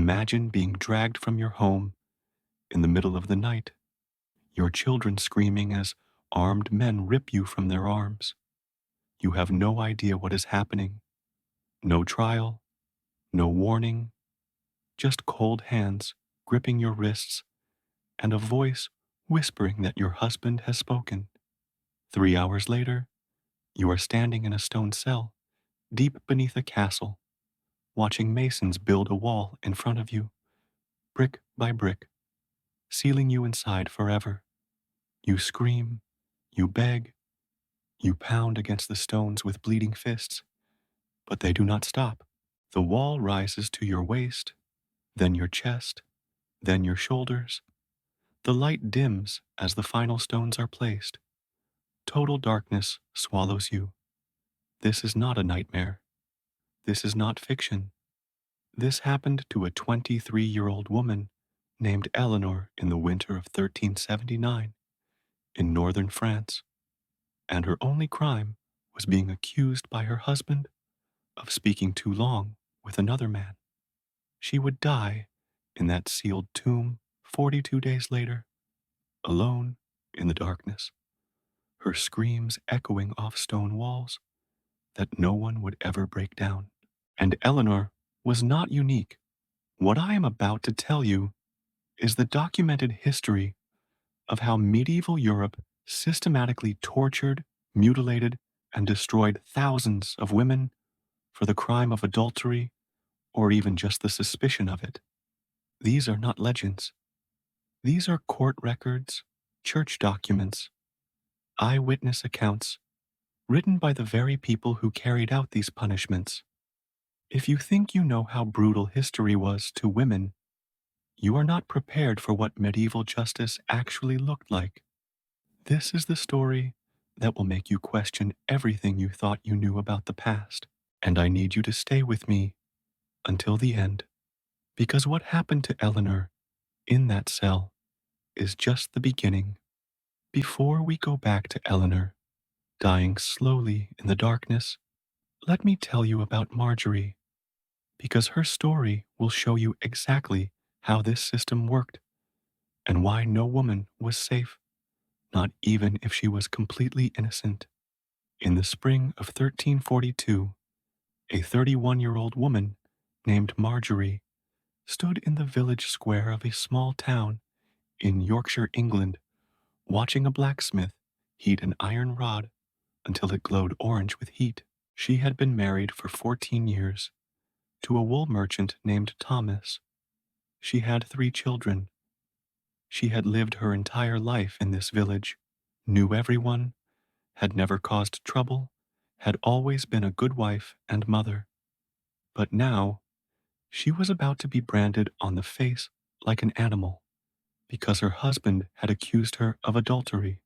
Imagine being dragged from your home in the middle of the night, your children screaming as armed men rip you from their arms. You have no idea what is happening. No trial, no warning, just cold hands gripping your wrists and a voice whispering that your husband has spoken. 3 hours later, you are standing in a stone cell, deep beneath a castle, watching masons build a wall in front of you, brick by brick, sealing you inside forever. You scream, you beg, you pound against the stones with bleeding fists, but they do not stop. The wall rises to your waist, then your chest, then your shoulders. The light dims as the final stones are placed. Total darkness swallows you. This is not a nightmare. This is not fiction. This happened to a 23-year-old woman named Eleanor in the winter of 1379 in northern France, and her only crime was being accused by her husband of speaking too long with another man. She would die in that sealed tomb 42 days later, alone in the darkness, her screams echoing off stone walls that no one would ever break down. And Eleanor was not unique. What I am about to tell you is the documented history of how medieval Europe systematically tortured, mutilated, and destroyed thousands of women for the crime of adultery or even just the suspicion of it. These are not legends. These are court records, church documents, eyewitness accounts written by the very people who carried out these punishments. If you think you know how brutal history was to women, you are not prepared for what medieval justice actually looked like. This is the story that will make you question everything you thought you knew about the past, and I need you to stay with me until the end, because what happened to Eleanor in that cell is just the beginning. Before we go back to Eleanor, dying slowly in the darkness, let me tell you about Marjorie, because her story will show you exactly how this system worked and why no woman was safe, not even if she was completely innocent. In the spring of 1342, a 31-year-old woman named Marjorie stood in the village square of a small town in Yorkshire, England, watching a blacksmith heat an iron rod until it glowed orange with heat. She had been married for 14 years to a wool merchant named Thomas. She had 3 children. She had lived her entire life in this village, knew everyone, had never caused trouble, had always been a good wife and mother. But now, she was about to be branded on the face like an animal because her husband had accused her of adultery.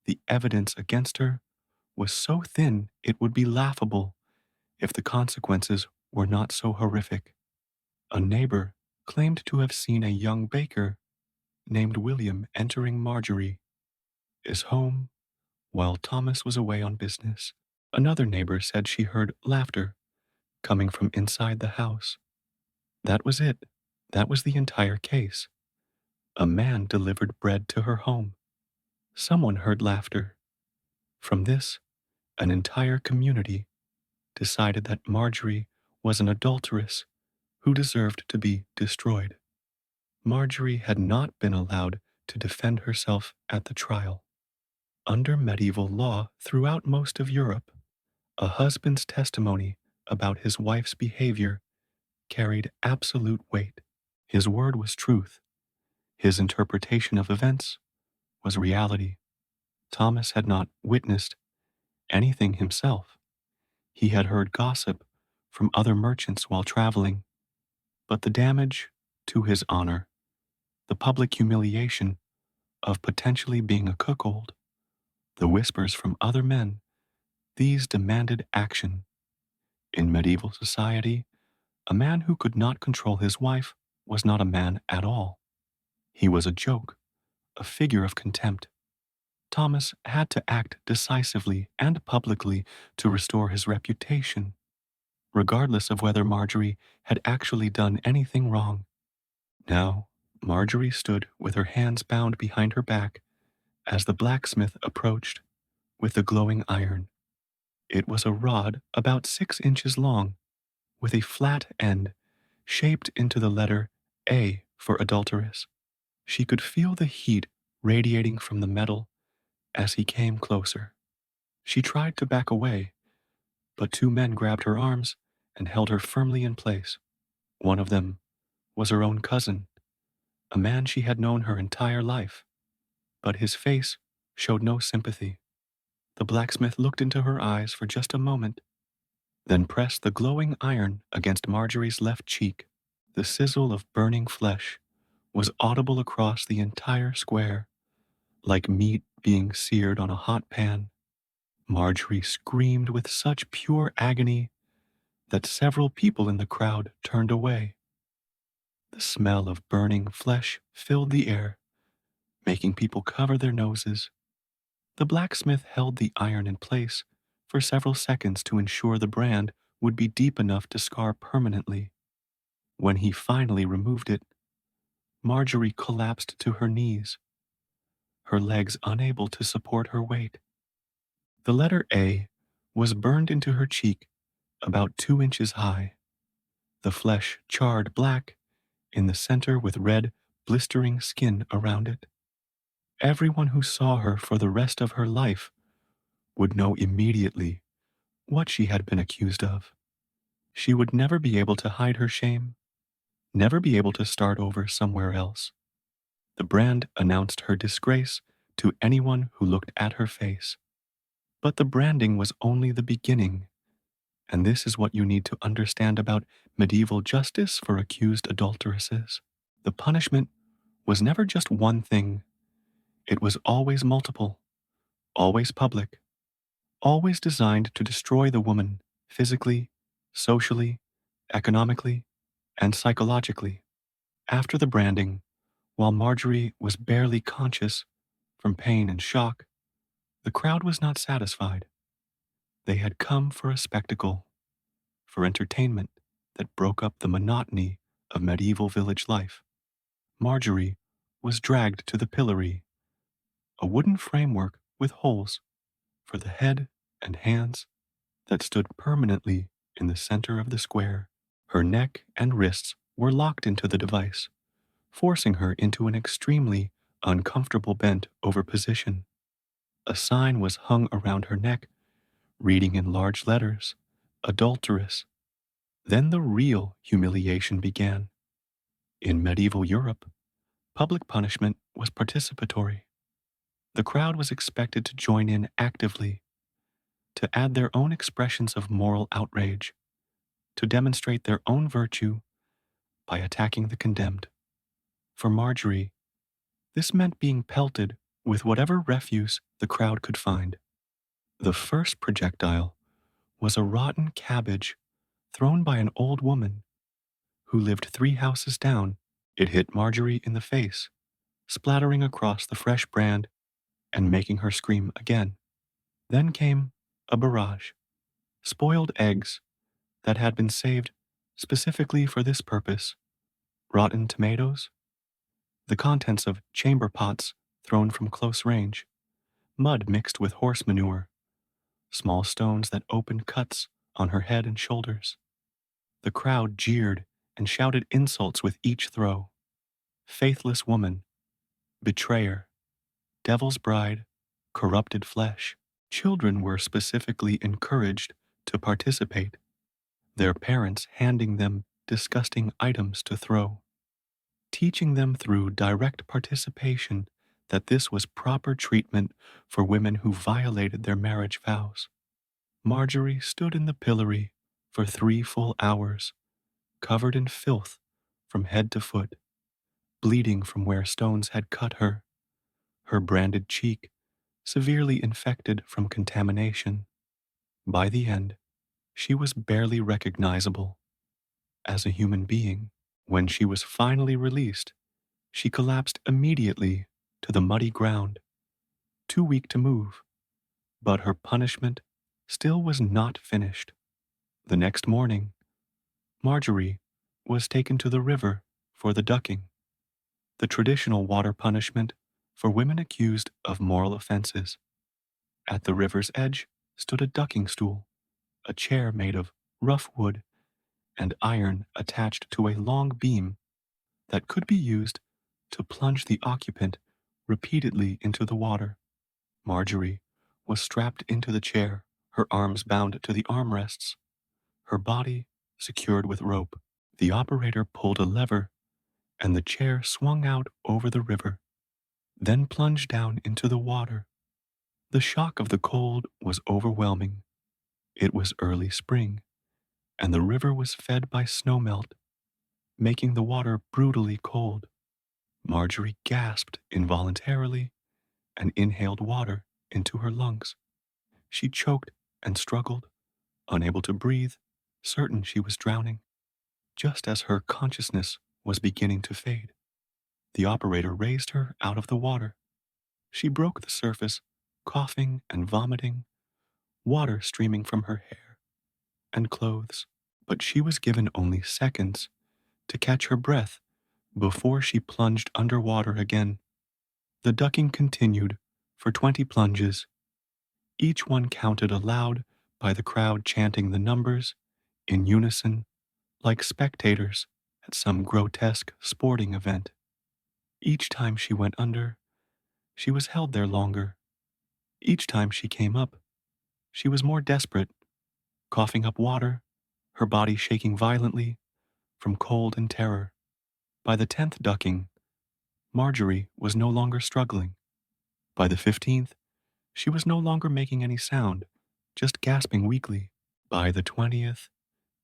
The evidence against her was so thin it would be laughable if the consequences were not so horrific. A neighbor claimed to have seen a young baker named William entering Marjorie's home while Thomas was away on business. Another neighbor said she heard laughter coming from inside the house. That was it. That was the entire case. A man delivered bread to her home. Someone heard laughter. From this, an entire community decided that Marjorie was an adulteress who deserved to be destroyed. Marjorie had not been allowed to defend herself at the trial. Under medieval law throughout most of Europe, a husband's testimony about his wife's behavior carried absolute weight. His word was truth. His interpretation of events was reality. Thomas had not witnessed anything himself. He had heard gossip from other merchants while traveling, but the damage to his honor, the public humiliation of potentially being a cuckold, the whispers from other men, these demanded action. In medieval society, a man who could not control his wife was not a man at all. He was a joke, a figure of contempt. Thomas had to act decisively and publicly to restore his reputation, regardless of whether Marjorie had actually done anything wrong. Now, Marjorie stood with her hands bound behind her back as the blacksmith approached with the glowing iron. It was a rod about 6 inches long, with a flat end shaped into the letter A for adulteress. She could feel the heat radiating from the metal as he came closer. She tried to back away, but two men grabbed her arms and held her firmly in place. One of them was her own cousin, a man she had known her entire life, but his face showed no sympathy. The blacksmith looked into her eyes for just a moment, then pressed the glowing iron against Marjorie's left cheek. The sizzle of burning flesh was audible across the entire square, like meat being seared on a hot pan. Marjorie screamed with such pure agony that several people in the crowd turned away. The smell of burning flesh filled the air, making people cover their noses. The blacksmith held the iron in place for several seconds to ensure the brand would be deep enough to scar permanently. When he finally removed it, Marjorie collapsed to her knees, her legs unable to support her weight. The letter A was burned into her cheek about 2 inches high, the flesh charred black in the center with red, blistering skin around it. Everyone who saw her for the rest of her life would know immediately what she had been accused of. She would never be able to hide her shame, never be able to start over somewhere else. The brand announced her disgrace to anyone who looked at her face. But the branding was only the beginning, and this is what you need to understand about medieval justice for accused adulteresses. The punishment was never just one thing, it was always multiple, always public, always designed to destroy the woman physically, socially, economically, and psychologically. After the branding, while Marjorie was barely conscious from pain and shock, the crowd was not satisfied. They had come for a spectacle, for entertainment that broke up the monotony of medieval village life. Marjorie was dragged to the pillory, a wooden framework with holes for the head and hands that stood permanently in the center of the square. Her neck and wrists were locked into the device, forcing her into an extremely uncomfortable bent over position. A sign was hung around her neck, reading in large letters, "Adulteress." Then the real humiliation began. In medieval Europe, public punishment was participatory. The crowd was expected to join in actively, to add their own expressions of moral outrage, to demonstrate their own virtue by attacking the condemned. For Marjorie, this meant being pelted with whatever refuse the crowd could find. The first projectile was a rotten cabbage thrown by an old woman who lived 3 houses down. It hit Marjorie in the face, splattering across the fresh brand and making her scream again. Then came a barrage, spoiled eggs that had been saved specifically for this purpose, rotten tomatoes, the contents of chamber pots thrown from close range, mud mixed with horse manure, small stones that opened cuts on her head and shoulders. The crowd jeered and shouted insults with each throw. Faithless woman, betrayer, devil's bride, corrupted flesh. Children were specifically encouraged to participate, their parents handing them disgusting items to throw, teaching them through direct participation that this was proper treatment for women who violated their marriage vows. Marjorie stood in the pillory for 3 full hours, covered in filth from head to foot, bleeding from where stones had cut her, her branded cheek severely infected from contamination. By the end, she was barely recognizable as a human being. When she was finally released, she collapsed immediately to the muddy ground, too weak to move. But her punishment still was not finished. The next morning, Marjorie was taken to the river for the ducking. the traditional water punishment for women accused of moral offenses. At the river's edge stood a ducking stool, a chair made of rough wood and iron attached to a long beam that could be used to plunge the occupant repeatedly into the water. Marjorie was strapped into the chair, her arms bound to the armrests, her body secured with rope. The operator pulled a lever, and the chair swung out over the river, then plunged down into the water. The shock of the cold was overwhelming. It was early spring, and the river was fed by snowmelt, making the water brutally cold. Marjorie gasped involuntarily and inhaled water into her lungs. She choked and struggled, unable to breathe, certain she was drowning. Just as her consciousness was beginning to fade, the operator raised her out of the water. She broke the surface, coughing and vomiting, water streaming from her hair and clothes. But she was given only seconds to catch her breath before she plunged underwater again. The ducking continued for 20 plunges, each one counted aloud by the crowd chanting the numbers in unison like spectators at some grotesque sporting event. Each time she went under, she was held there longer. Each time she came up, she was more desperate, coughing up water, her body shaking violently from cold and terror. By the 10th ducking, Marjorie was no longer struggling. By the 15th, she was no longer making any sound, just gasping weakly. By the 20th,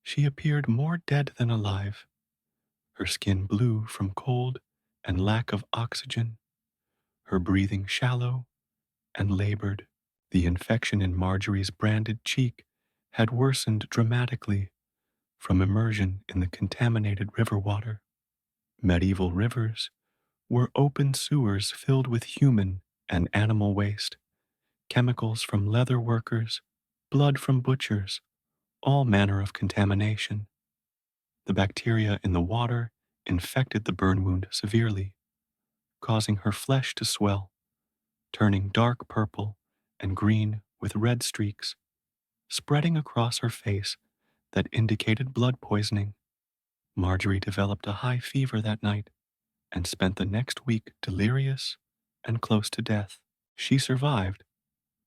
she appeared more dead than alive, her skin blue from cold and lack of oxygen, her breathing shallow and labored. The infection in Marjorie's branded cheek had worsened dramatically from immersion in the contaminated river water. Medieval rivers were open sewers filled with human and animal waste, chemicals from leather workers, blood from butchers, all manner of contamination. The bacteria in the water infected the burn wound severely, causing her flesh to swell, turning dark purple and green with red streaks, spreading across her face that indicated blood poisoning. Marjorie developed a high fever that night and spent the next week delirious and close to death. She survived,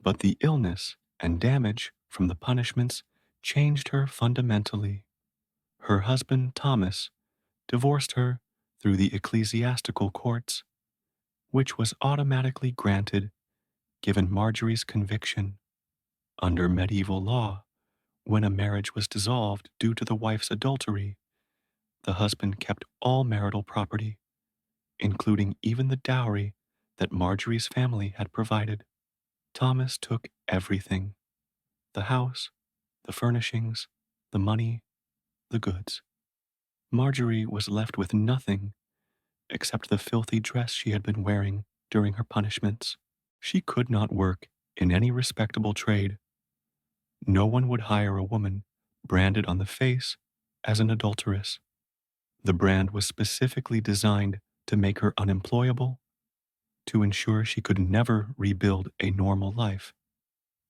but the illness and damage from the punishments changed her fundamentally. Her husband, Thomas, divorced her through the ecclesiastical courts, which was automatically granted given Marjorie's conviction. Under medieval law, when a marriage was dissolved due to the wife's adultery, the husband kept all marital property, including even the dowry that Marjorie's family had provided. Thomas took everything: the house, the furnishings, the money, the goods. Marjorie was left with nothing except the filthy dress she had been wearing during her punishments. She could not work in any respectable trade. No one would hire a woman branded on the face as an adulteress. The brand was specifically designed to make her unemployable, to ensure she could never rebuild a normal life.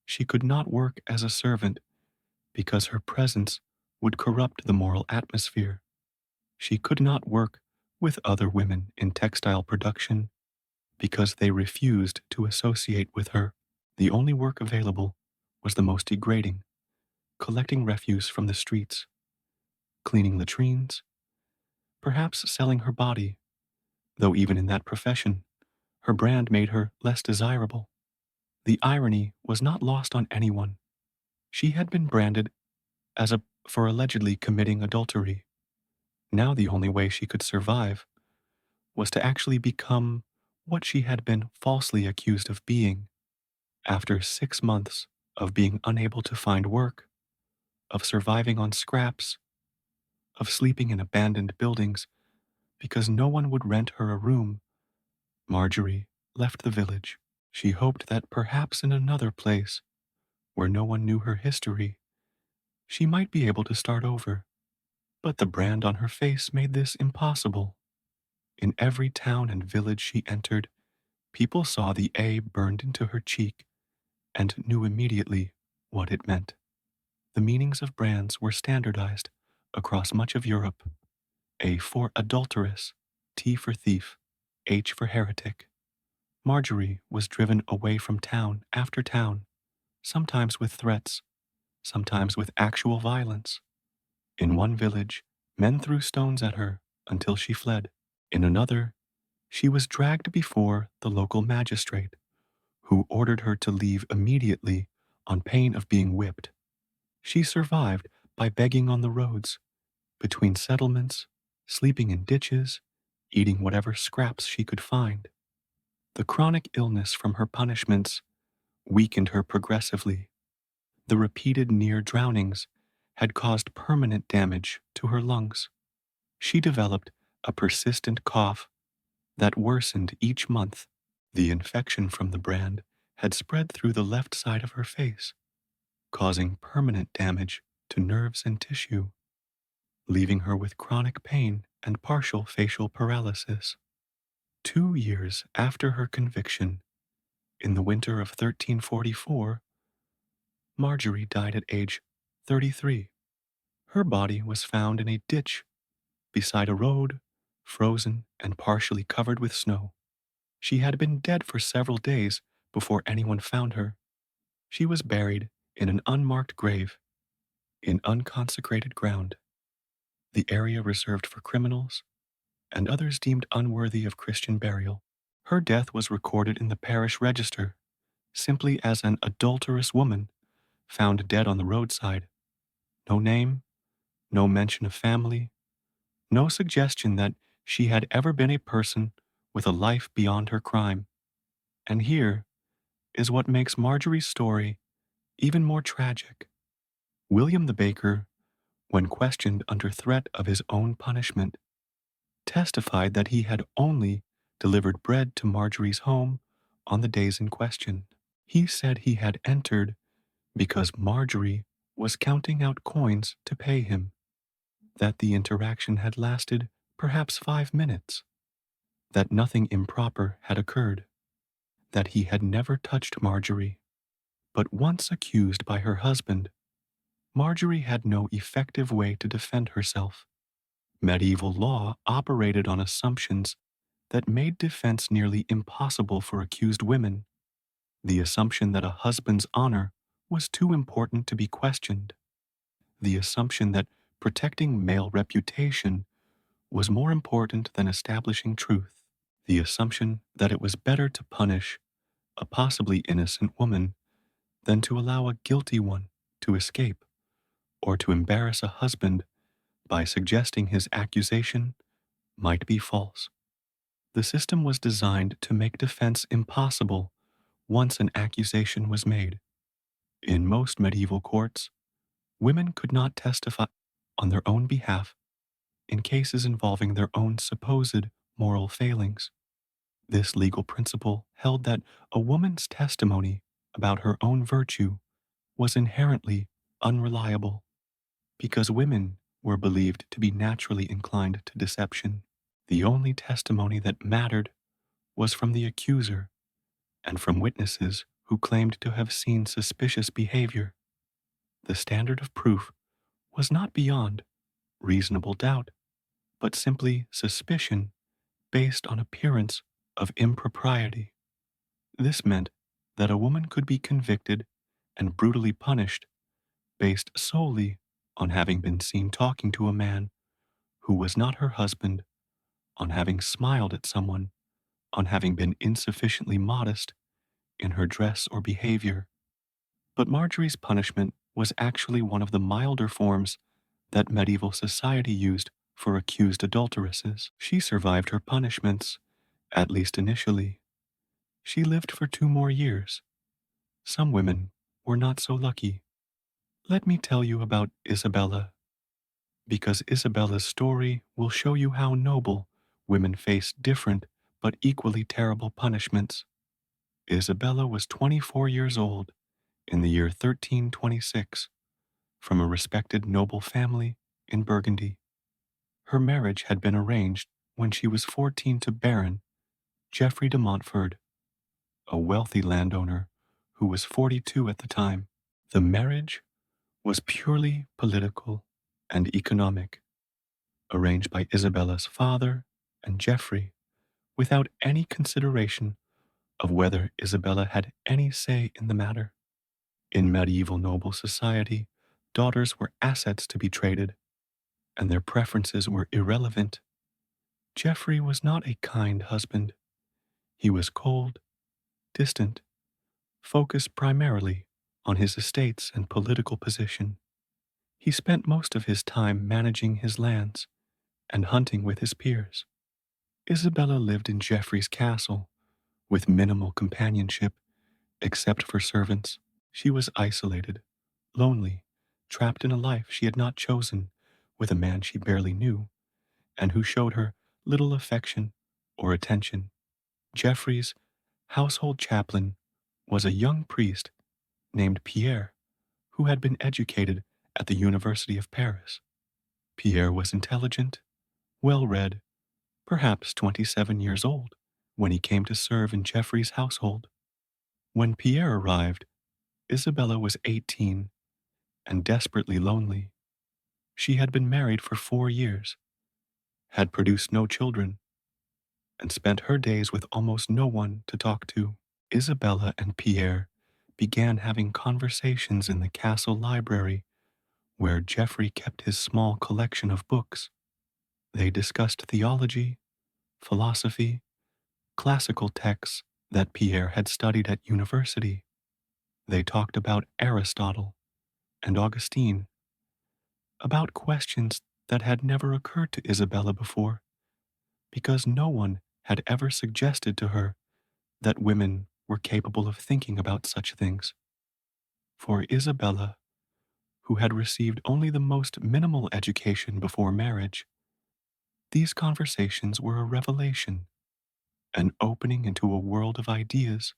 She could not work as a servant because her presence would corrupt the moral atmosphere. She could not work with other women in textile production because they refused to associate with her. The only work available was the most degrading: collecting refuse from the streets, cleaning latrines, perhaps selling her body, though even in that profession, her brand made her less desirable. The irony was not lost on anyone. She had been branded for allegedly committing adultery. Now the only way she could survive was to actually become what she had been falsely accused of being. After 6 months of being unable to find work, of surviving on scraps, of sleeping in abandoned buildings because no one would rent her a room, Marjorie left the village. She hoped that perhaps in another place, where no one knew her history, she might be able to start over. But the brand on her face made this impossible. In every town and village she entered, people saw the A burned into her cheek and knew immediately what it meant. The meanings of brands were standardized across much of Europe. A for adulteress, T for thief, H for heretic. Marjorie was driven away from town after town, sometimes with threats, sometimes with actual violence. In one village, men threw stones at her until she fled. In another, she was dragged before the local magistrate, who ordered her to leave immediately on pain of being whipped. She survived by begging on the roads, between settlements, sleeping in ditches, eating whatever scraps she could find. The chronic illness from her punishments weakened her progressively. The repeated near drownings had caused permanent damage to her lungs. She developed a persistent cough that worsened each month. The infection from the brand had spread through the left side of her face, causing permanent damage to nerves and tissue, leaving her with chronic pain and partial facial paralysis. 2 years after her conviction, in the winter of 1344, Marjorie died at age 33. Her body was found in a ditch beside a road, frozen and partially covered with snow. She had been dead for several days before anyone found her. She was buried in an unmarked grave in unconsecrated ground, the area reserved for criminals and others deemed unworthy of Christian burial. Her death was recorded in the parish register simply as an adulterous woman found dead on the roadside. No name, no mention of family, no suggestion that she had ever been a person with a life beyond her crime. And here is what makes Marjorie's story even more tragic. William the baker, when questioned under threat of his own punishment, testified that he had only delivered bread to Marjorie's home on the days in question. He said he had entered because Marjorie was counting out coins to pay him, that the interaction had lasted perhaps 5 minutes, that nothing improper had occurred, that he had never touched Marjorie. But once accused by her husband, Marjorie had no effective way to defend herself. Medieval law operated on assumptions that made defense nearly impossible for accused women. The assumption that a husband's honor was too important to be questioned. The assumption that protecting male reputation was more important than establishing truth. The assumption that it was better to punish a possibly innocent woman than to allow a guilty one to escape, or to embarrass a husband by suggesting his accusation might be false. The system was designed to make defense impossible once an accusation was made. In most medieval courts, women could not testify on their own behalf in cases involving their own supposed moral failings. This legal principle held that a woman's testimony about her own virtue was inherently unreliable because women were believed to be naturally inclined to deception. The only testimony that mattered was from the accuser and from witnesses who claimed to have seen suspicious behavior. The standard of proof was not beyond reasonable doubt, but simply suspicion based on appearance of impropriety. This meant that a woman could be convicted and brutally punished based solely on having been seen talking to a man who was not her husband, on having smiled at someone, on having been insufficiently modest in her dress or behavior. But Marjorie's punishment was actually one of the milder forms that medieval society used for accused adulteresses. She survived her punishments, at least initially. She lived for 2 more years. Some women were not so lucky. Let me tell you about Isabella, because Isabella's story will show you how noble women face different but equally terrible punishments. Isabella was 24 years old in the year 1326, from a respected noble family in Burgundy. Her marriage had been arranged when she was 14 to Baron Geoffrey de Montfort, a wealthy landowner who was 42 at the time. The marriage was purely political and economic, arranged by Isabella's father and Geoffrey without any consideration of whether Isabella had any say in the matter. In medieval noble society, daughters were assets to be traded, and their preferences were irrelevant. Geoffrey was not a kind husband. He was cold, distant, focused primarily on his estates and political position. He spent most of his time managing his lands and hunting with his peers. Isabella lived in Geoffrey's castle with minimal companionship except for servants. She was isolated, lonely, trapped in a life she had not chosen with a man she barely knew and who showed her little affection or attention. Geoffrey's household chaplain was a young priest named Pierre who had been educated at the University of Paris. Pierre was intelligent, well-read, perhaps 27 years old, when he came to serve in Geoffrey's household. When Pierre arrived, Isabella was 18 and desperately lonely. She had been married for 4 years, had produced no children, and spent her days with almost no one to talk to. Isabella and Pierre began having conversations in the castle library where Geoffrey kept his small collection of books. They discussed theology, philosophy, classical texts that Pierre had studied at university. They talked about Aristotle and Augustine, about questions that had never occurred to Isabella before, because no one had ever suggested to her that women were capable of thinking about such things. For Isabella, who had received only the most minimal education before marriage, these conversations were a revelation, an opening into a world of ideas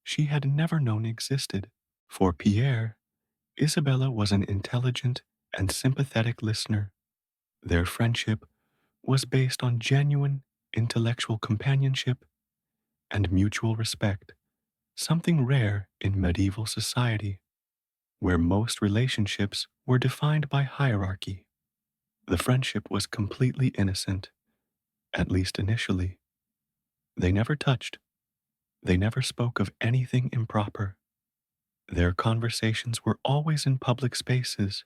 she had never known existed. For Pierre, Isabella was an intelligent and sympathetic listener. Their friendship was based on genuine intellectual companionship and mutual respect, something rare in medieval society, where most relationships were defined by hierarchy. The friendship was completely innocent, at least initially. They never touched. They never spoke of anything improper. Their conversations were always in public spaces,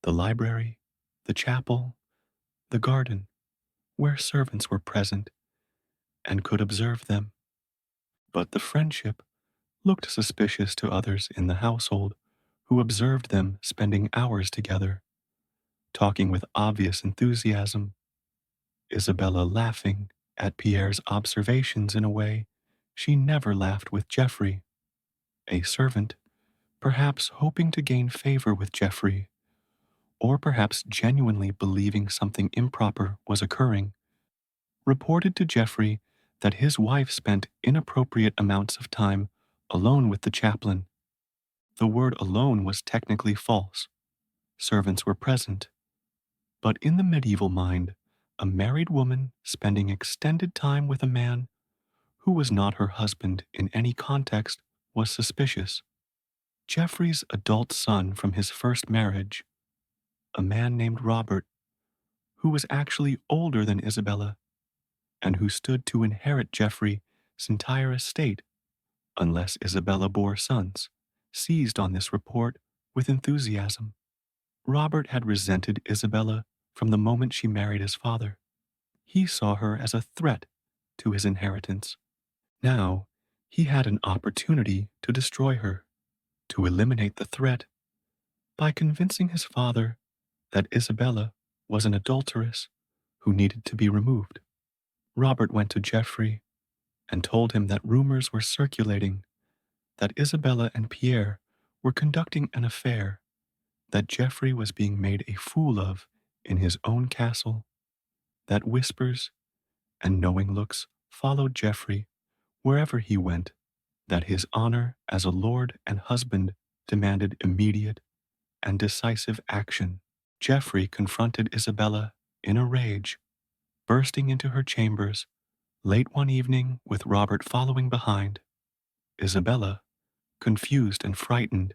the library, the chapel, the garden, where servants were present and could observe them. But the friendship looked suspicious to others in the household who observed them spending hours together, talking with obvious enthusiasm, Isabella laughing at Pierre's observations in a way she never laughed with Geoffrey. A servant, perhaps hoping to gain favor with Geoffrey, or perhaps genuinely believing something improper was occurring, reported to Geoffrey that his wife spent inappropriate amounts of time alone with the chaplain. The word alone was technically false. Servants were present. But in the medieval mind, a married woman spending extended time with a man who was not her husband in any context was suspicious. Geoffrey's adult son from his first marriage, a man named Robert, who was actually older than Isabella, and who stood to inherit Geoffrey's entire estate unless Isabella bore sons, seized on this report with enthusiasm. Robert had resented Isabella from the moment she married his father. He saw her as a threat to his inheritance. Now, he had an opportunity to destroy her, to eliminate the threat, by convincing his father that Isabella was an adulteress who needed to be removed. Robert went to Geoffrey and told him that rumors were circulating that Isabella and Pierre were conducting an affair, that Geoffrey was being made a fool of in his own castle, that whispers and knowing looks followed Geoffrey wherever he went, that his honor as a lord and husband demanded immediate and decisive action. Geoffrey confronted Isabella in a rage. Bursting into her chambers late one evening with Robert following behind, Isabella, confused and frightened,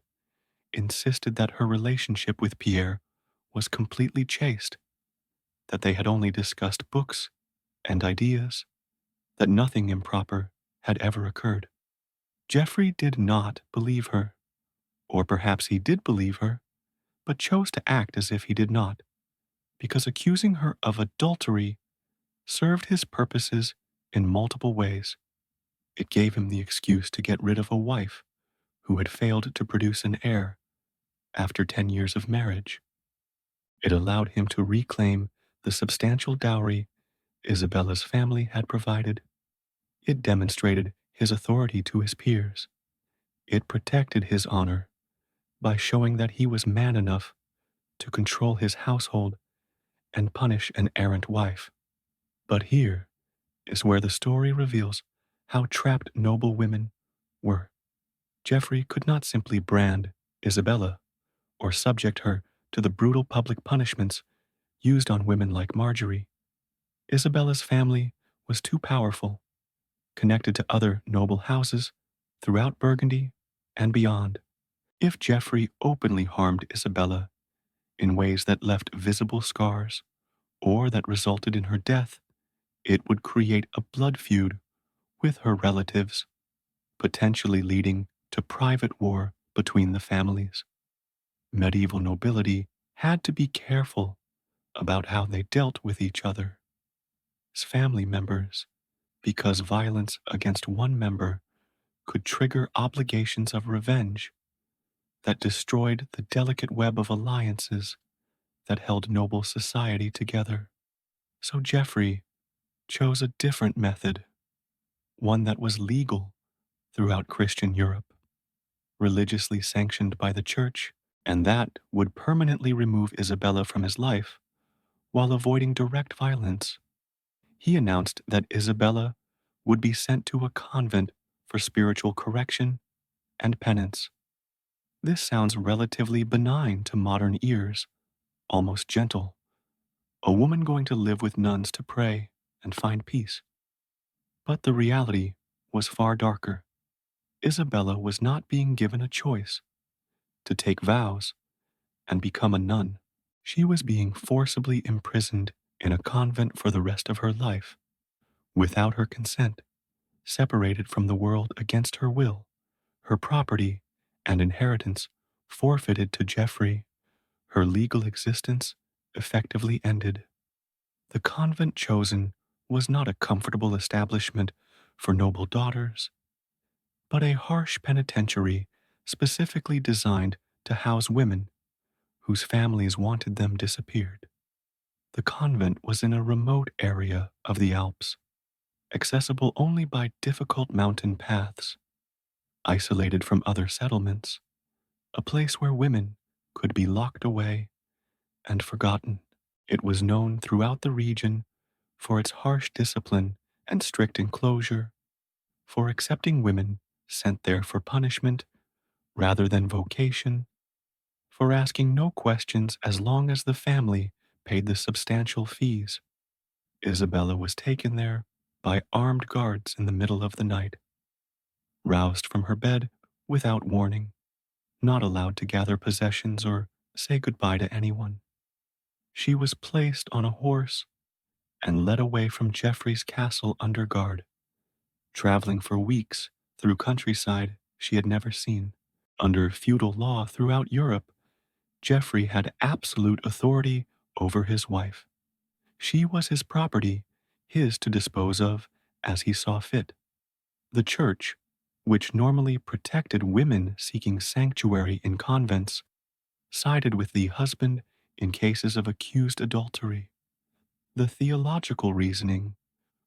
insisted that her relationship with Pierre was completely chaste, that they had only discussed books and ideas, that nothing improper had ever occurred. Geoffrey did not believe her, or perhaps he did believe her, but chose to act as if he did not, because accusing her of adultery served his purposes in multiple ways. It gave him the excuse to get rid of a wife who had failed to produce an heir after 10 years of marriage. It allowed him to reclaim the substantial dowry Isabella's family had provided. It demonstrated his authority to his peers. It protected his honor by showing that he was man enough to control his household and punish an errant wife. But here is where the story reveals how trapped noble women were. Geoffrey could not simply brand Isabella or subject her to the brutal public punishments used on women like Marjorie. Isabella's family was too powerful, connected to other noble houses throughout Burgundy and beyond. If Geoffrey openly harmed Isabella in ways that left visible scars or that resulted in her death, it would create a blood feud with her relatives, potentially leading to private war between the families. Medieval nobility had to be careful about how they dealt with each other as family members, because violence against one member could trigger obligations of revenge that destroyed the delicate web of alliances that held noble society together. So Geoffrey chose a different method, one that was legal throughout Christian Europe, religiously sanctioned by the church, and that would permanently remove Isabella from his life while avoiding direct violence. He announced that Isabella would be sent to a convent for spiritual correction and penance. This sounds relatively benign to modern ears, almost gentle. A woman going to live with nuns to pray and find peace. But the reality was far darker. Isabella was not being given a choice to take vows and become a nun. She was being forcibly imprisoned in a convent for the rest of her life, without her consent, separated from the world against her will, her property and inheritance forfeited to Geoffrey, her legal existence effectively ended. The convent chosen was not a comfortable establishment for noble daughters, but a harsh penitentiary specifically designed to house women whose families wanted them disappeared. The convent was in a remote area of the Alps, accessible only by difficult mountain paths, isolated from other settlements, a place where women could be locked away and forgotten. It was known throughout the region for its harsh discipline and strict enclosure, for accepting women sent there for punishment rather than vocation, for asking no questions as long as the family paid the substantial fees. Isabella was taken there by armed guards in the middle of the night, roused from her bed without warning, not allowed to gather possessions or say goodbye to anyone. She was placed on a horse and led away from Geoffrey's castle under guard, traveling for weeks through countryside she had never seen. Under feudal law throughout Europe, Geoffrey had absolute authority over his wife. She was his property, his to dispose of as he saw fit. The church, which normally protected women seeking sanctuary in convents, sided with the husband in cases of accused adultery. The theological reasoning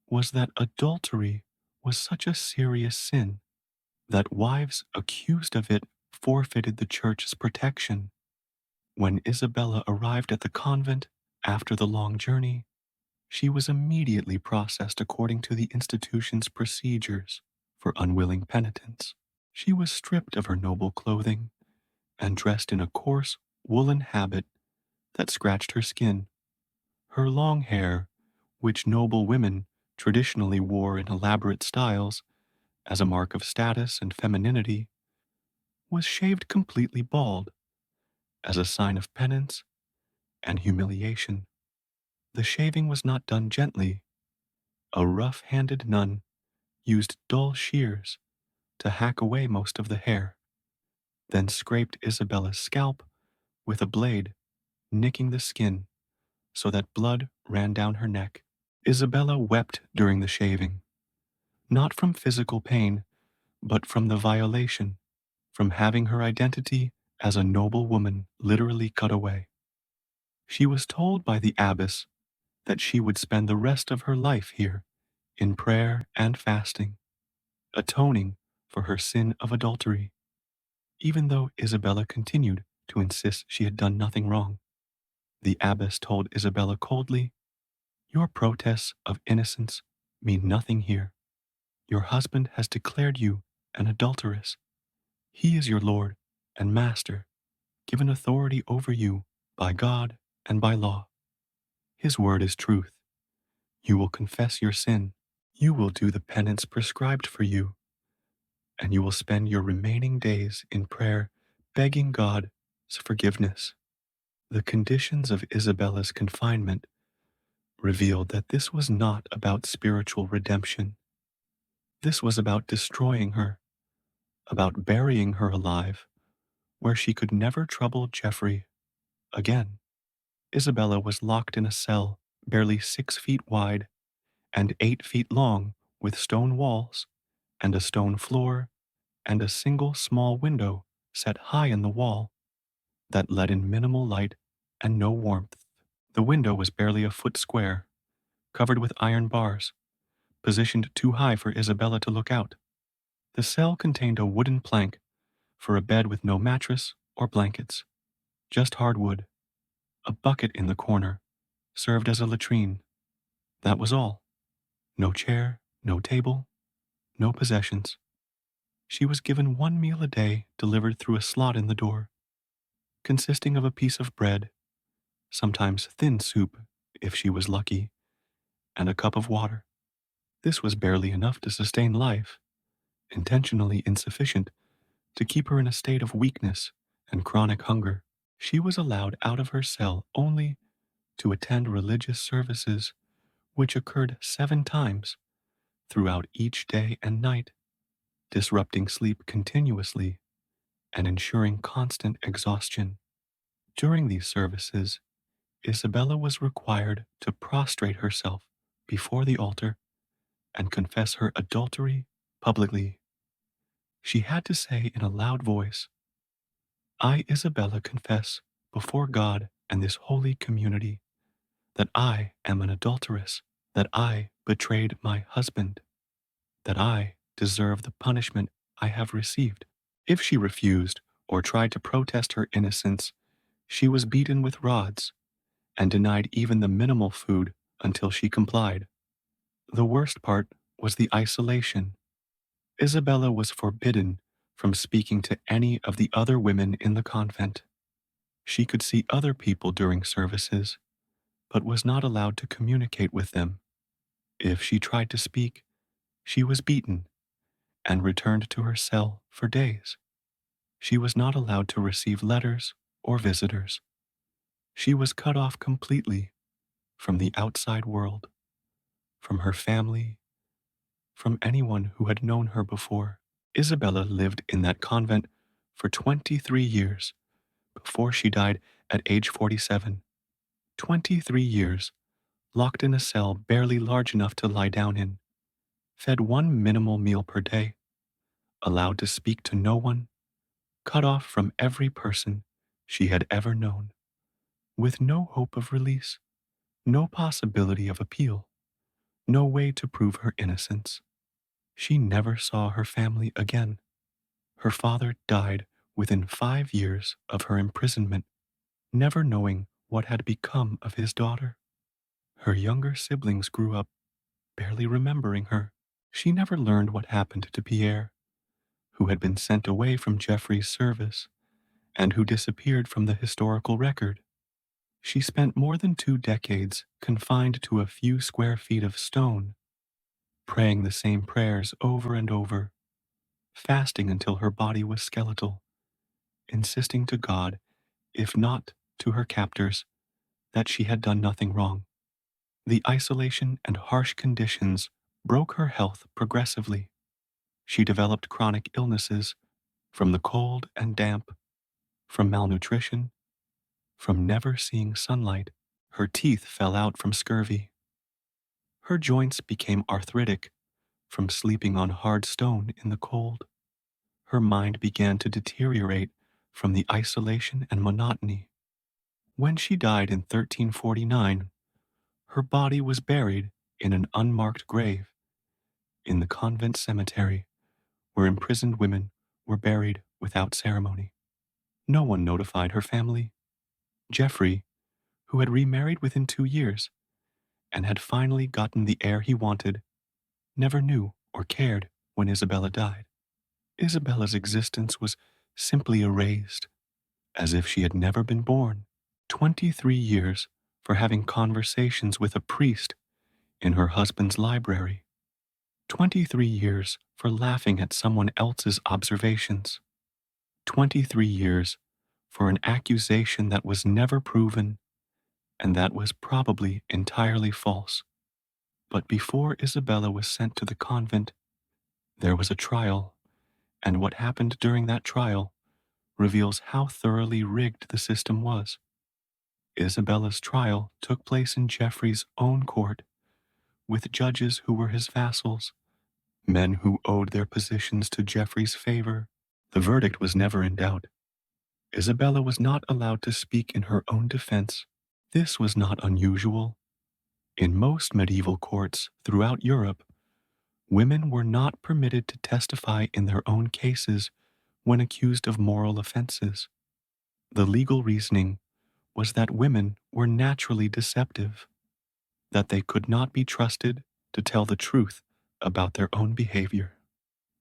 was that adultery was such a serious sin that wives accused of it forfeited the church's protection. When Isabella arrived at the convent after the long journey, she was immediately processed according to the institution's procedures for unwilling penitents. She was stripped of her noble clothing and dressed in a coarse woolen habit that scratched her skin. Her long hair which noble women traditionally wore in elaborate styles as a mark of status and femininity, was shaved completely bald as a sign of penance and humiliation. The shaving was not done gently. A rough-handed nun used dull shears to hack away most of the hair, then scraped Isabella's scalp with a blade, nicking the skin so that blood ran down her neck. Isabella wept during the shaving, not from physical pain, but from the violation, from having her identity as a noble woman literally cut away. She was told by the abbess that she would spend the rest of her life here in prayer and fasting, atoning for her sin of adultery, even though Isabella continued to insist she had done nothing wrong. The abbess told Isabella coldly, "Your protests of innocence mean nothing here. Your husband has declared you an adulteress. He is your Lord and Master, given authority over you by God and by law. His word is truth. You will confess your sin. You will do the penance prescribed for you, and you will spend your remaining days in prayer begging God's forgiveness." The conditions of Isabella's confinement revealed that this was not about spiritual redemption. This was about destroying her, about burying her alive, where she could never trouble Geoffrey again. Isabella was locked in a cell barely 6 feet wide and 8 feet long, with stone walls and a stone floor and a single small window set high in the wall that let in minimal light and no warmth. The window was barely a foot square, covered with iron bars, positioned too high for Isabella to look out. The cell contained a wooden plank for a bed with no mattress or blankets, just hardwood. A bucket in the corner served as a latrine. That was all. No chair, no table, no possessions. She was given one meal a day delivered through a slot in the door, consisting of a piece of bread, sometimes thin soup if she was lucky, and a cup of water. This was barely enough to sustain life, intentionally insufficient to keep her in a state of weakness and chronic hunger. She was allowed out of her cell only to attend religious services, which occurred 7 times throughout each day and night, disrupting sleep continuously and ensuring constant exhaustion. During these services, Isabella was required to prostrate herself before the altar and confess her adultery publicly. She had to say in a loud voice, "I, Isabella, confess before God and this holy community that I am an adulteress, that I betrayed my husband, that I deserve the punishment I have received." If she refused or tried to protest her innocence, she was beaten with rods and denied even the minimal food until she complied. The worst part was the isolation. Isabella was forbidden from speaking to any of the other women in the convent. She could see other people during services, but was not allowed to communicate with them. If she tried to speak, she was beaten and returned to her cell for days. She was not allowed to receive letters or visitors. She was cut off completely from the outside world, from her family, from anyone who had known her before. Isabella lived in that convent for 23 years before she died at age 47. 23 years, locked in a cell barely large enough to lie down in, fed one minimal meal per day, allowed to speak to no one, cut off from every person she had ever known, with no hope of release, no possibility of appeal, no way to prove her innocence. She never saw her family again. Her father died within 5 years of her imprisonment, never knowing what had become of his daughter. Her younger siblings grew up barely remembering her. She never learned what happened to Pierre, who had been sent away from Geoffrey's service and who disappeared from the historical record. She spent more than 2 decades confined to a few square feet of stone, praying the same prayers over and over, fasting until her body was skeletal, insisting to God, if not to her captors, that she had done nothing wrong. The isolation and harsh conditions broke her health progressively. She developed chronic illnesses from the cold and damp, from malnutrition, from never seeing sunlight. Her teeth fell out from scurvy. Her joints became arthritic from sleeping on hard stone in the cold. Her mind began to deteriorate from the isolation and monotony. When she died in 1349, her body was buried in an unmarked grave in the convent cemetery where imprisoned women were buried without ceremony. No one notified her family. Geoffrey, who had remarried within 2 years and had finally gotten the heir he wanted, never knew or cared when Isabella died. Isabella's existence was simply erased, as if she had never been born. 23 years for having conversations with a priest in her husband's library. 23 years for laughing at someone else's observations. 23 years for an accusation that was never proven and that was probably entirely false. But before Isabella was sent to the convent, there was a trial, and what happened during that trial reveals how thoroughly rigged the system was. Isabella's trial took place in Geoffrey's own court, with judges who were his vassals, men who owed their positions to Geoffrey's favor. The verdict was never in doubt. Isabella was not allowed to speak in her own defense. This was not unusual. In most medieval courts throughout Europe, women were not permitted to testify in their own cases when accused of moral offenses. The legal reasoning was that women were naturally deceptive, that they could not be trusted to tell the truth about their own behavior.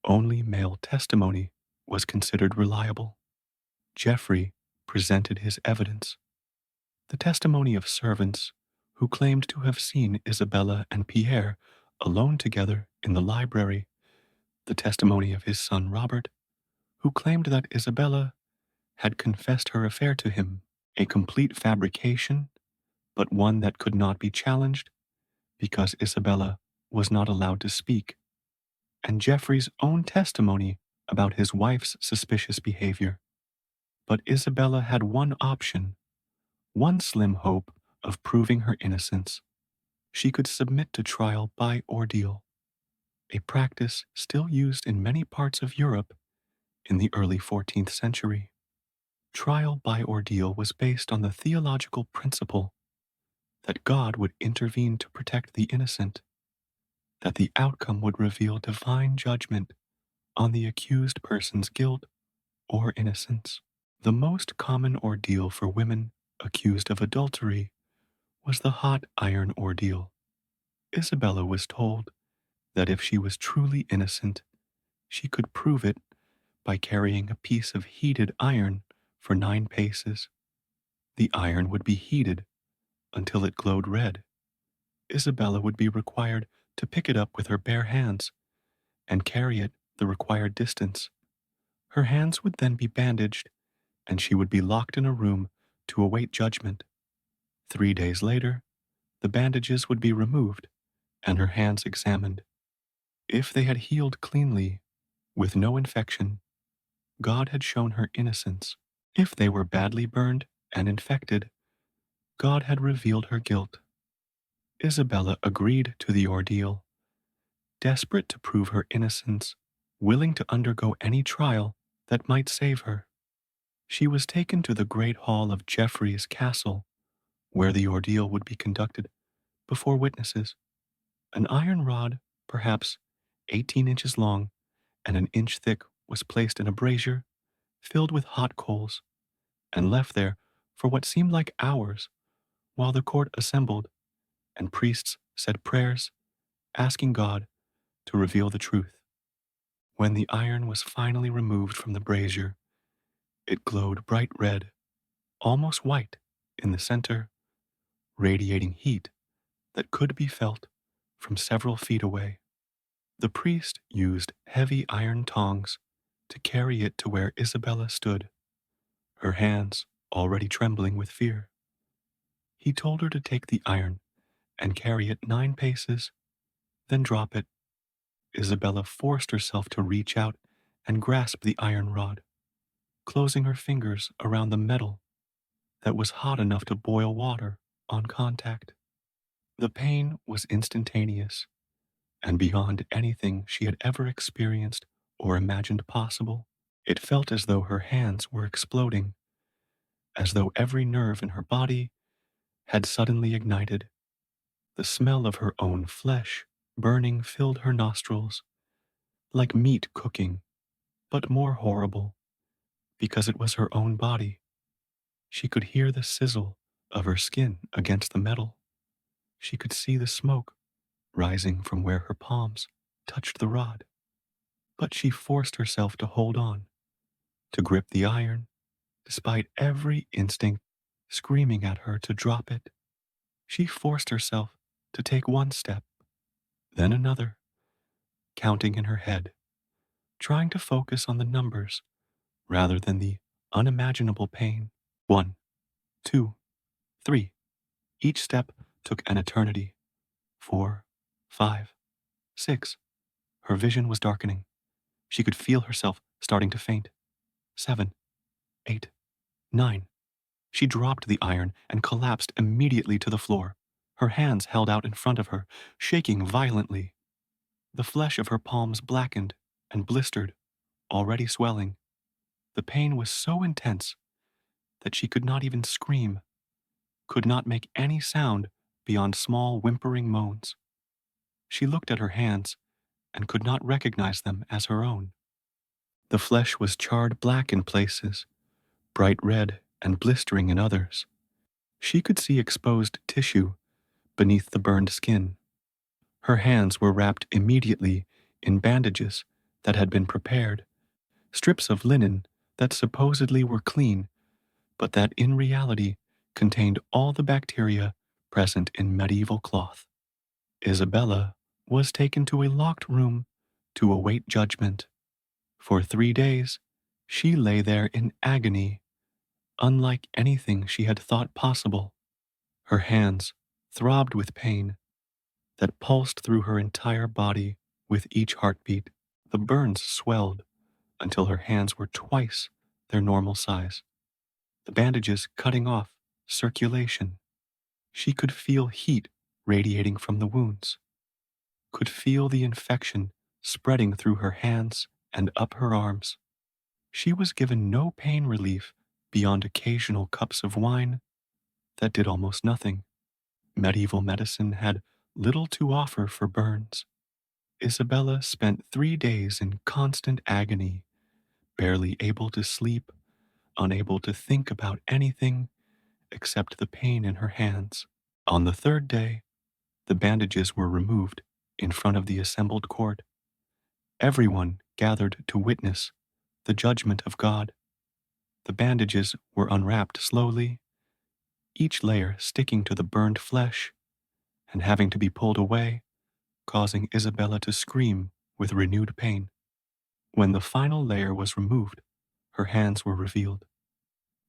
Only male testimony was considered reliable. Geoffrey presented his evidence. The testimony of servants who claimed to have seen Isabella and Pierre alone together in the library, the testimony of his son Robert, who claimed that Isabella had confessed her affair to him, a complete fabrication, but one that could not be challenged because Isabella was not allowed to speak, and Geoffrey's own testimony about his wife's suspicious behavior. But Isabella had one option, one slim hope of proving her innocence. She could submit to trial by ordeal, a practice still used in many parts of Europe in the early 14th century. Trial by ordeal was based on the theological principle that God would intervene to protect the innocent, that the outcome would reveal divine judgment on the accused person's guilt or innocence. The most common ordeal for women accused of adultery was the hot iron ordeal. Isabella was told that if she was truly innocent, she could prove it by carrying a piece of heated iron for 9 paces. The iron would be heated until it glowed red. Isabella would be required to pick it up with her bare hands and carry it the required distance. Her hands would then be bandaged, and she would be locked in a room to await judgment. 3 days later, the bandages would be removed and her hands examined. If they had healed cleanly, with no infection, God had shown her innocence. If they were badly burned and infected, God had revealed her guilt. Isabella agreed to the ordeal, desperate to prove her innocence, willing to undergo any trial that might save her. She was taken to the great hall of Geoffrey's castle, where the ordeal would be conducted before witnesses. An iron rod, perhaps 18 inches long and an inch thick, was placed in a brazier filled with hot coals and left there for what seemed like hours while the court assembled and priests said prayers, asking God to reveal the truth. When the iron was finally removed from the brazier, it glowed bright red, almost white. in the center, radiating heat that could be felt from several feet away. The priest used heavy iron tongs to carry it to where Isabella stood, her hands already trembling with fear. He told her to take the iron and carry it 9 paces, then drop it. Isabella forced herself to reach out and grasp the iron rod, closing her fingers around the metal that was hot enough to boil water on contact. The pain was instantaneous and beyond anything she had ever experienced or imagined possible. It felt as though her hands were exploding, as though every nerve in her body had suddenly ignited. The smell of her own flesh burning filled her nostrils, like meat cooking, but more horrible, because it was her own body. She could hear the sizzle of her skin against the metal. She could see the smoke rising from where her palms touched the rod. But she forced herself to hold on, to grip the iron, despite every instinct screaming at her to drop it. She forced herself to take one step, then another, counting in her head, trying to focus on the numbers rather than the unimaginable pain. 1, 2, 3. Each step took an eternity. 4, 5, 6. Her vision was darkening. She could feel herself starting to faint. 7, 8, 9. She dropped the iron and collapsed immediately to the floor, her hands held out in front of her, shaking violently. The flesh of her palms blackened and blistered, already swelling. The pain was so intense that she could not even scream, could not make any sound beyond small whimpering moans. She looked at her hands and could not recognize them as her own. The flesh was charred black in places, bright red and blistering in others. She could see exposed tissue beneath the burned skin. Her hands were wrapped immediately in bandages that had been prepared, strips of linen that supposedly were clean, but that in reality contained all the bacteria present in medieval cloth. Isabella was taken to a locked room to await judgment. For 3 days, she lay there in agony, unlike anything she had thought possible. Her hands throbbed with pain that pulsed through her entire body with each heartbeat. The burns swelled until her hands were twice their normal size, the bandages cutting off circulation. She could feel heat radiating from the wounds, could feel the infection spreading through her hands and up her arms. She was given no pain relief beyond occasional cups of wine that did almost nothing. Medieval medicine had little to offer for burns. Isabella spent 3 days in constant agony, barely able to sleep, unable to think about anything except the pain in her hands. On the third day, the bandages were removed in front of the assembled court. Everyone gathered to witness the judgment of God. The bandages were unwrapped slowly, each layer sticking to the burned flesh and having to be pulled away, causing Isabella to scream with renewed pain. When the final layer was removed, her hands were revealed.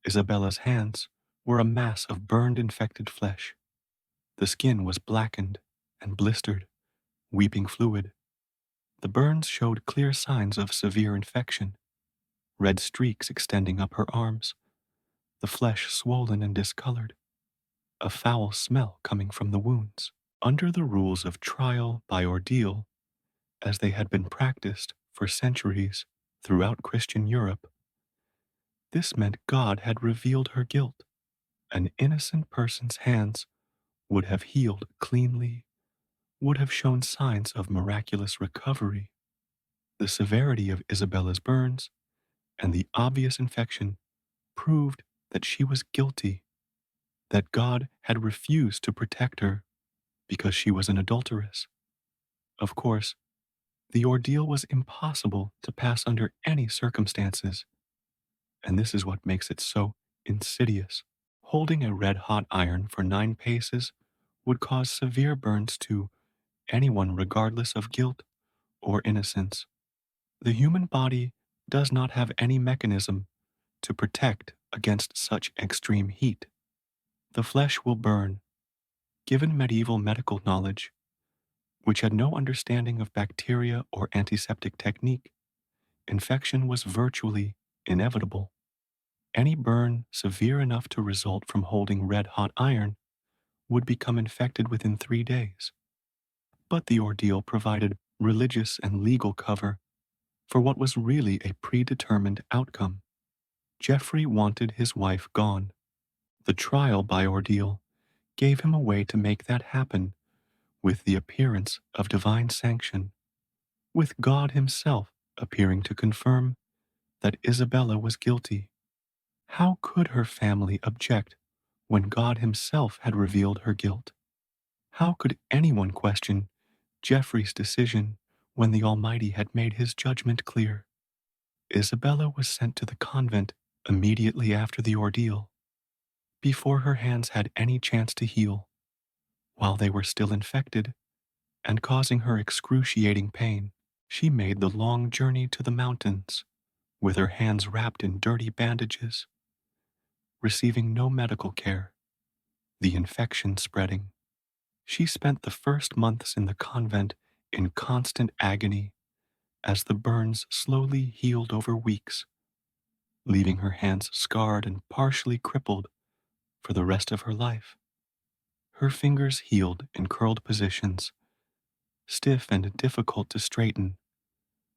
Isabella's hands were a mass of burned infected flesh. The skin was blackened and blistered, weeping fluid. The burns showed clear signs of severe infection, red streaks extending up her arms, the flesh swollen and discolored, a foul smell coming from the wounds. Under the rules of trial by ordeal, as they had been practiced for centuries throughout Christian Europe, this meant God had revealed her guilt. An innocent person's hands would have healed cleanly, would have shown signs of miraculous recovery. The severity of Isabella's burns and the obvious infection proved that she was guilty, that God had refused to protect her because she was an adulteress. Of course, the ordeal was impossible to pass under any circumstances, and this is what makes it so insidious. Holding a red-hot iron for 9 paces would cause severe burns to anyone regardless of guilt or innocence. The human body does not have any mechanism to protect against such extreme heat. The flesh will burn. Given medieval medical knowledge, which had no understanding of bacteria or antiseptic technique, infection was virtually inevitable. Any burn severe enough to result from holding red-hot iron would become infected within 3 days. But the ordeal provided religious and legal cover for what was really a predetermined outcome. Geoffrey wanted his wife gone. The trial by ordeal gave him a way to make that happen with the appearance of divine sanction, with God Himself appearing to confirm that Isabella was guilty. How could her family object when God Himself had revealed her guilt? How could anyone question Geoffrey's decision when the Almighty had made His judgment clear? Isabella was sent to the convent immediately after the ordeal, before her hands had any chance to heal, while they were still infected and causing her excruciating pain. She made the long journey to the mountains, with her hands wrapped in dirty bandages, receiving no medical care, the infection spreading. She spent the first months in the convent in constant agony as the burns slowly healed over weeks, leaving her hands scarred and partially crippled for the rest of her life. Her fingers healed in curled positions, stiff and difficult to straighten,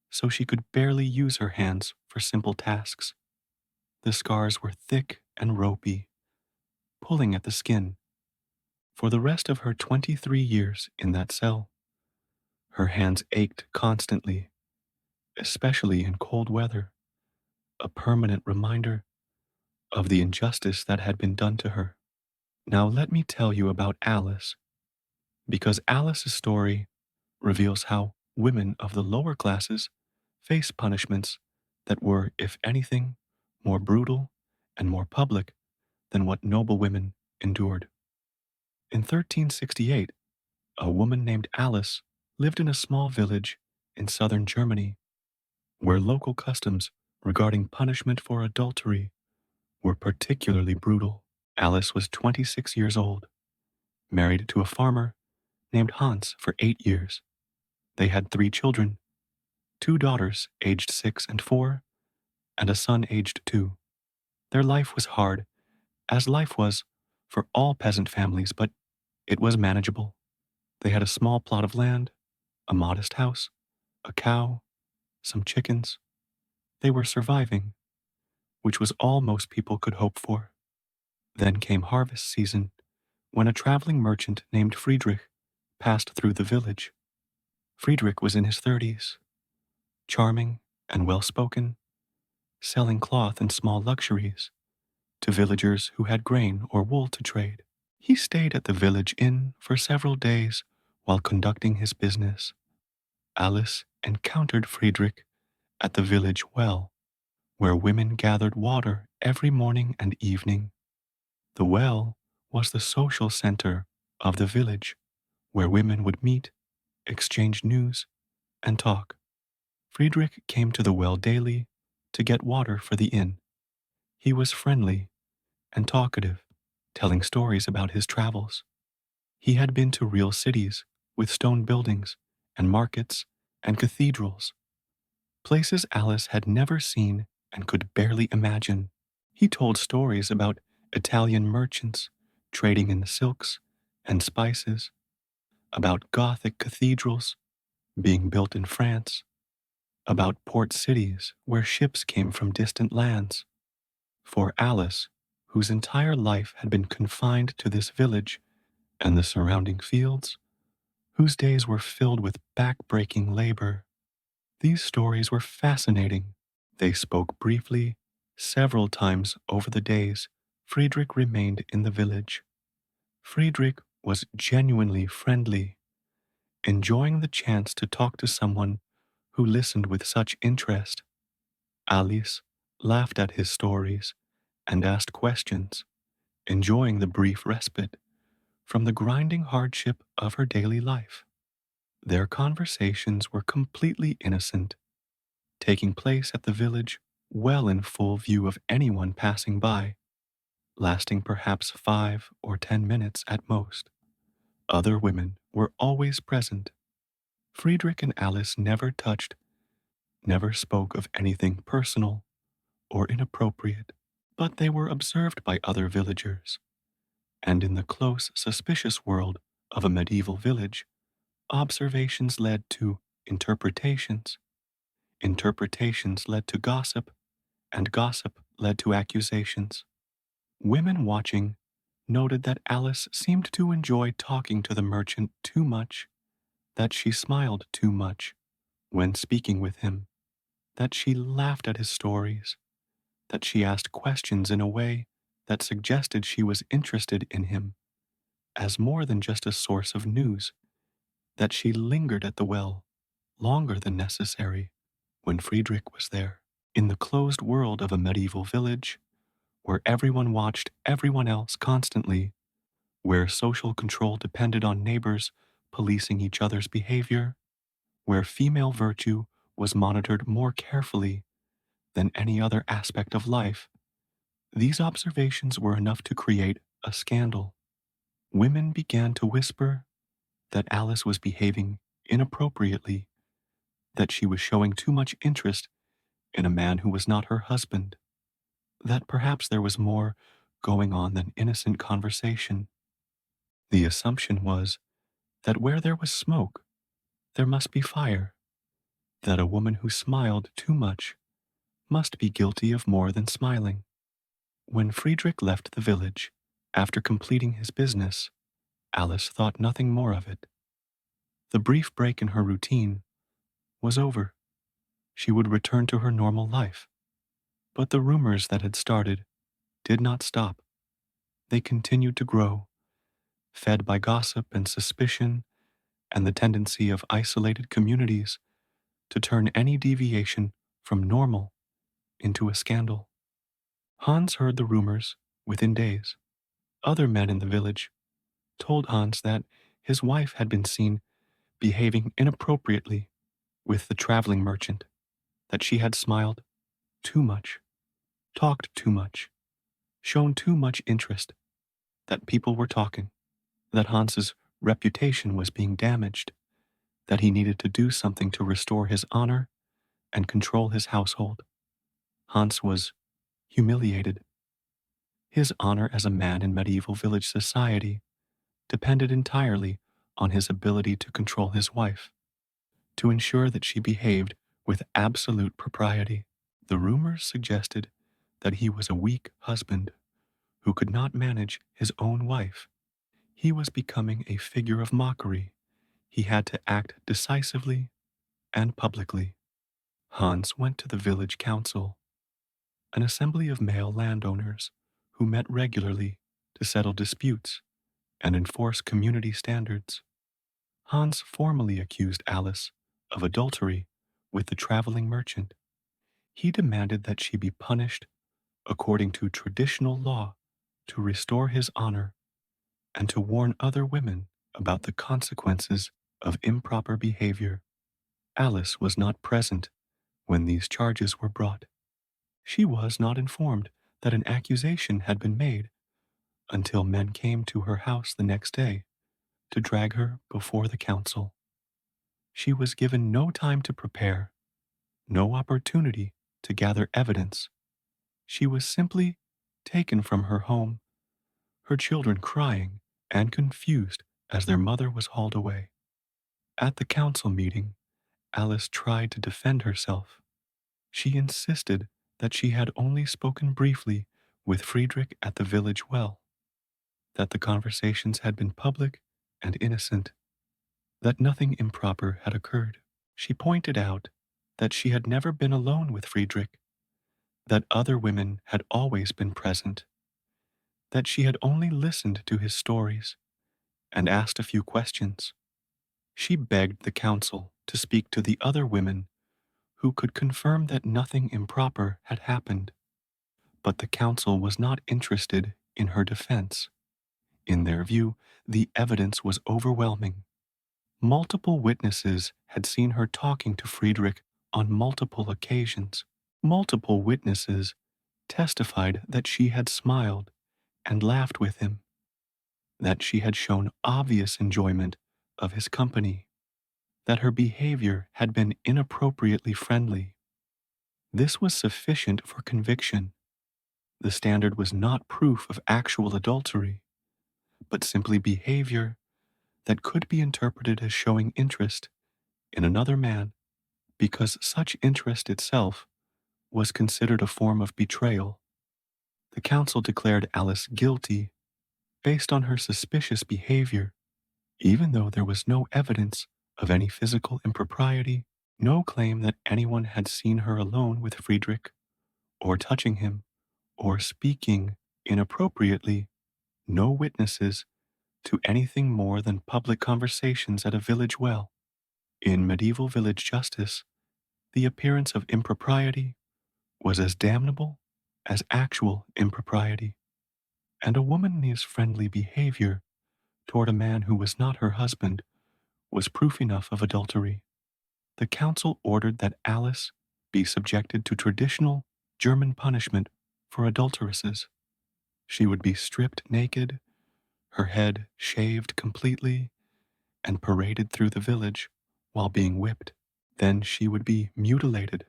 so she could barely use her hands for simple tasks. The scars were thick and ropey, pulling at the skin. For the rest of her 23 years in that cell, her hands ached constantly, especially in cold weather, a permanent reminder of the injustice that had been done to her. Now let me tell you about Alice, because Alice's story reveals how women of the lower classes face punishments that were, if anything, more brutal and more public than what noble women endured. In 1368, a woman named Alice lived in a small village in southern Germany, where local customs regarding punishment for adultery were particularly brutal. Alice was 26 years old, married to a farmer named Hans for 8 years. They had 3 children, 2 daughters aged 6 and 4, and a son aged 2. Their life was hard, as life was for all peasant families, but it was manageable. They had a small plot of land, a modest house, a cow, some chickens. They were surviving, which was all most people could hope for. Then came harvest season, when a traveling merchant named Friedrich passed through the village. Friedrich was in his 30s, charming and well-spoken, selling cloth and small luxuries to villagers who had grain or wool to trade. He stayed at the village inn for several days while conducting his business. Alice encountered Friedrich at the village well, where women gathered water every morning and evening. The well was the social center of the village, where women would meet, exchange news, and talk. Friedrich came to the well daily to get water for the inn. He was friendly and talkative, telling stories about his travels. He had been to real cities with stone buildings and markets and cathedrals, places Alice had never seen and could barely imagine. He told stories about Italian merchants trading in silks and spices, about Gothic cathedrals being built in France, about port cities where ships came from distant lands. For Alice, whose entire life had been confined to this village and the surrounding fields, whose days were filled with back-breaking labor, these stories were fascinating. They spoke briefly, several times over the days Friedrich remained in the village. Friedrich was genuinely friendly, enjoying the chance to talk to someone who listened with such interest. Alice laughed at his stories and asked questions, enjoying the brief respite from the grinding hardship of her daily life. Their conversations were completely innocent, taking place at the village well in full view of anyone passing by, lasting perhaps 5 or 10 minutes at most. Other women were always present. Friedrich and Alice never touched, never spoke of anything personal or inappropriate, but they were observed by other villagers, and in the close, suspicious world of a medieval village, observations led to interpretations, interpretations led to gossip, and gossip led to accusations. Women watching noted that Alice seemed to enjoy talking to the merchant too much, that she smiled too much when speaking with him, that she laughed at his stories, that she asked questions in a way that suggested she was interested in him as more than just a source of news, that she lingered at the well longer than necessary when Friedrich was there. In the closed world of a medieval village, where everyone watched everyone else constantly, where social control depended on neighbors policing each other's behavior, where female virtue was monitored more carefully than any other aspect of life, these observations were enough to create a scandal. Women began to whisper that Alice was behaving inappropriately, that she was showing too much interest in a man who was not her husband, that perhaps there was more going on than innocent conversation. The assumption was that where there was smoke, there must be fire, that a woman who smiled too much must be guilty of more than smiling. When Friedrich left the village, after completing his business, Alice thought nothing more of it. The brief break in her routine was over. She would return to her normal life. But the rumors that had started did not stop. They continued to grow, fed by gossip and suspicion and the tendency of isolated communities to turn any deviation from normal into a scandal. Hans heard the rumors within days. Other men in the village told Hans that his wife had been seen behaving inappropriately with the traveling merchant, that she had smiled too much, talked too much, shown too much interest, that people were talking, that Hans's reputation was being damaged, that he needed to do something to restore his honor and control his household. Hans was humiliated. His honor as a man in medieval village society depended entirely on his ability to control his wife, to ensure that she behaved with absolute propriety. The rumors suggested that he was a weak husband who could not manage his own wife. He was becoming a figure of mockery. He had to act decisively and publicly. Hans went to the village council, an assembly of male landowners who met regularly to settle disputes and enforce community standards. Hans formally accused Alice of adultery with the traveling merchant. He demanded that she be punished according to traditional law to restore his honor and to warn other women about the consequences of improper behavior. Alice was not present when these charges were brought. She was not informed that an accusation had been made until men came to her house the next day to drag her before the council. She was given no time to prepare, no opportunity to gather evidence. She was simply taken from her home, her children crying and confused as their mother was hauled away. At the council meeting, Alice tried to defend herself. She insisted that she had only spoken briefly with Friedrich at the village well, that the conversations had been public and innocent, that nothing improper had occurred. She pointed out that she had never been alone with Friedrich, that other women had always been present, that she had only listened to his stories and asked a few questions. She begged the council to speak to the other women who could confirm that nothing improper had happened. But the council was not interested in her defense. In their view, the evidence was overwhelming. Multiple witnesses had seen her talking to Friedrich on multiple occasions. Multiple witnesses testified that she had smiled and laughed with him, that she had shown obvious enjoyment of his company, that her behavior had been inappropriately friendly. This was sufficient for conviction. The standard was not proof of actual adultery, but simply behavior that could be interpreted as showing interest in another man because such interest itself was considered a form of betrayal. The council declared Alice guilty based on her suspicious behavior, even though there was no evidence of any physical impropriety, no claim that anyone had seen her alone with Friedrich, or touching him, or speaking inappropriately, no witnesses to anything more than public conversations at a village well. In medieval village justice, the appearance of impropriety was as damnable as actual impropriety, and a woman's friendly behavior toward a man who was not her husband was proof enough of adultery. The council ordered that Alice be subjected to traditional German punishment for adulteresses. She would be stripped naked, her head shaved completely, and paraded through the village while being whipped. Then she would be mutilated,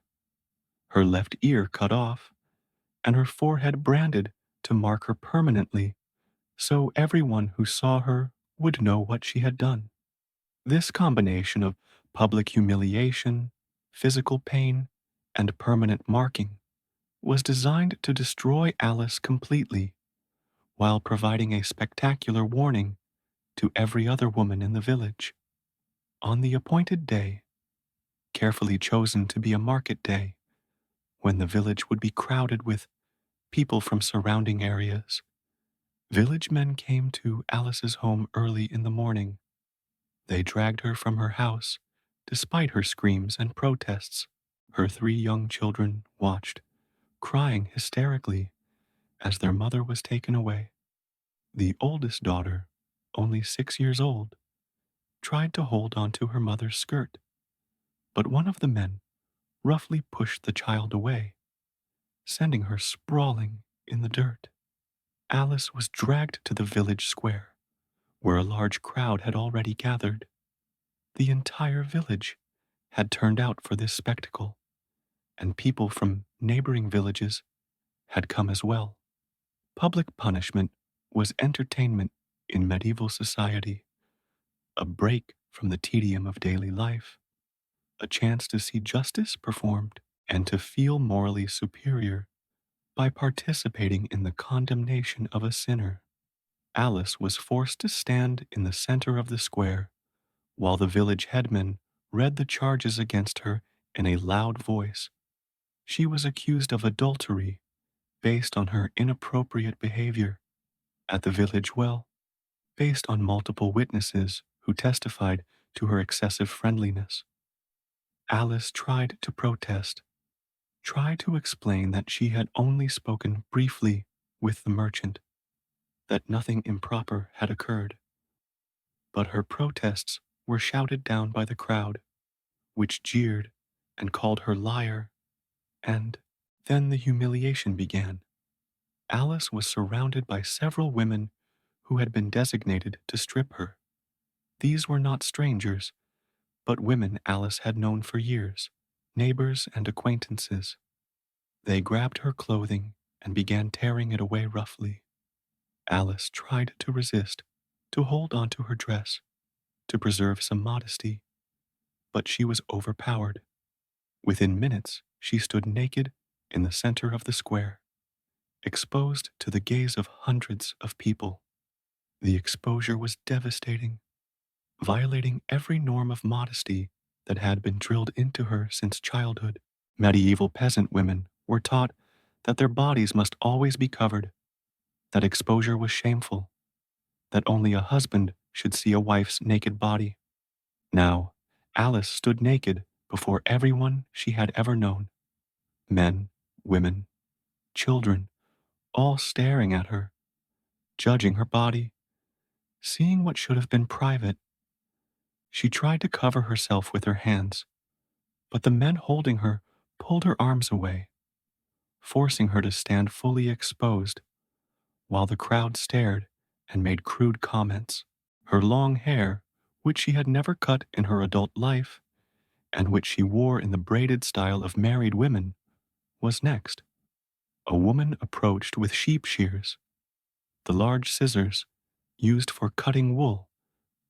her left ear cut off, and her forehead branded to mark her permanently, so everyone who saw her would know what she had done. This combination of public humiliation, physical pain, and permanent marking was designed to destroy Alice completely, while providing a spectacular warning to every other woman in the village. On the appointed day, carefully chosen to be a market day, when the village would be crowded with people from surrounding areas, village men came to Alice's home early in the morning. They dragged her from her house, despite her screams and protests. Her 3 young children watched, crying hysterically, as their mother was taken away. The oldest daughter, only 6 years old, tried to hold onto her mother's skirt, but one of the men roughly pushed the child away, sending her sprawling in the dirt. Alice was dragged to the village square, where a large crowd had already gathered. The entire village had turned out for this spectacle, and people from neighboring villages had come as well. Public punishment was entertainment in medieval society, a break from the tedium of daily life, a chance to see justice performed and to feel morally superior by participating in the condemnation of a sinner. Alice was forced to stand in the center of the square while the village headman read the charges against her in a loud voice. She was accused of adultery based on her inappropriate behavior at the village well, based on multiple witnesses who testified to her excessive friendliness. Alice tried to protest, tried to explain that she had only spoken briefly with the merchant, that nothing improper had occurred. But her protests were shouted down by the crowd, which jeered and called her liar, and then the humiliation began. Alice was surrounded by several women who had been designated to strip her. These were not strangers, but women Alice had known for years, neighbors and acquaintances. They grabbed her clothing and began tearing it away roughly. Alice tried to resist, to hold on to her dress, to preserve some modesty, but she was overpowered. Within minutes, she stood naked in the center of the square, exposed to the gaze of hundreds of people. The exposure was devastating, violating every norm of modesty that had been drilled into her since childhood. Medieval peasant women were taught that their bodies must always be covered, that exposure was shameful, that only a husband should see a wife's naked body. Now, Alice stood naked before everyone she had ever known, men, women, children, all staring at her, judging her body, seeing what should have been private. She tried to cover herself with her hands, but the men holding her pulled her arms away, forcing her to stand fully exposed while the crowd stared and made crude comments. Her long hair, which she had never cut in her adult life, and which she wore in the braided style of married women, was next. A woman approached with sheep shears, the large scissors used for cutting wool,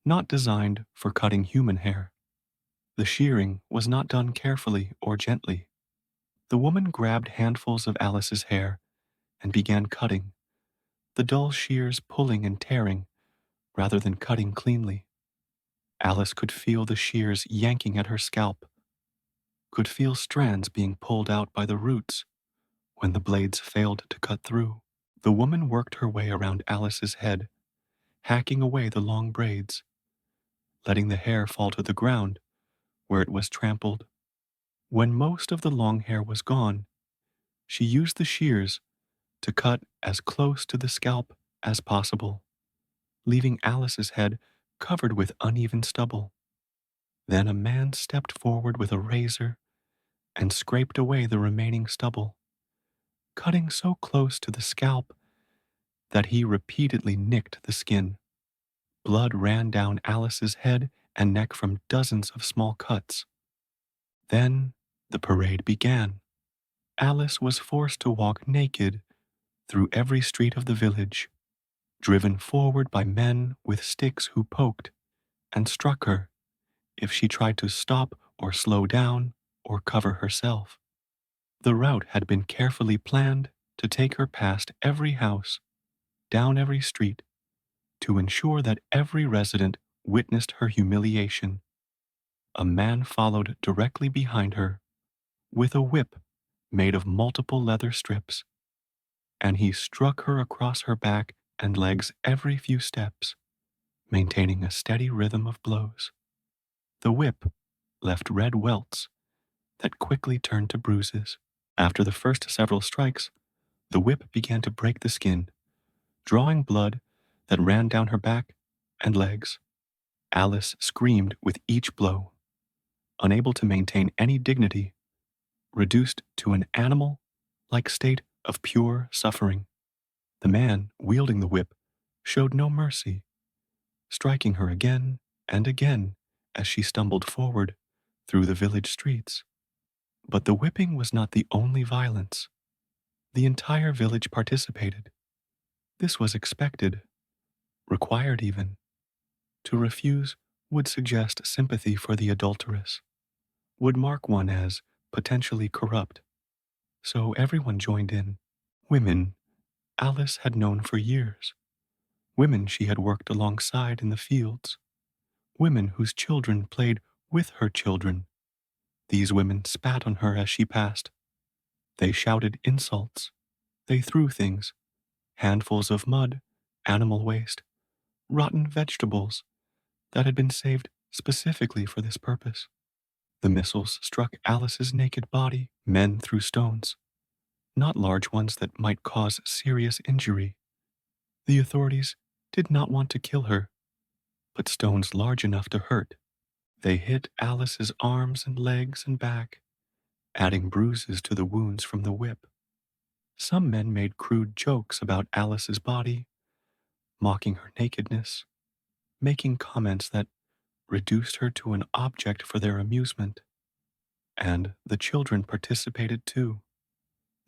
not designed for cutting human hair. The shearing was not done carefully or gently. The woman grabbed handfuls of Alice's hair and began cutting, the dull shears pulling and tearing rather than cutting cleanly. Alice could feel the shears yanking at her scalp, could feel strands being pulled out by the roots when the blades failed to cut through. The woman worked her way around Alice's head, hacking away the long braids, letting the hair fall to the ground where it was trampled. When most of the long hair was gone, she used the shears to cut as close to the scalp as possible, leaving Alice's head covered with uneven stubble. Then a man stepped forward with a razor and scraped away the remaining stubble, cutting so close to the scalp that he repeatedly nicked the skin. Blood ran down Alice's head and neck from dozens of small cuts. Then the parade began. Alice was forced to walk naked through every street of the village, driven forward by men with sticks who poked and struck her if she tried to stop or slow down or cover herself. The route had been carefully planned to take her past every house, down every street, to ensure that every resident witnessed her humiliation. A man followed directly behind her with a whip made of multiple leather strips, and he struck her across her back and legs every few steps, maintaining a steady rhythm of blows. The whip left red welts that quickly turned to bruises. After the first several strikes, the whip began to break the skin, drawing blood that ran down her back and legs. Alice screamed with each blow, unable to maintain any dignity, reduced to an animal-like state of pure suffering. The man wielding the whip showed no mercy, striking her again and again as she stumbled forward through the village streets. But the whipping was not the only violence. The entire village participated. This was expected, required even. To refuse would suggest sympathy for the adulteress, would mark one as potentially corrupt. So everyone joined in. Women Alice had known for years. Women she had worked alongside in the fields. Women whose children played with her children. These women spat on her as she passed. They shouted insults. They threw things, handfuls of mud, animal waste, rotten vegetables that had been saved specifically for this purpose. The missiles struck Alice's naked body. Men threw stones, not large ones that might cause serious injury. The authorities did not want to kill her, but stones large enough to hurt. They hit Alice's arms and legs and back, adding bruises to the wounds from the whip. Some men made crude jokes about Alice's body, mocking her nakedness, making comments that reduced her to an object for their amusement. And the children participated too.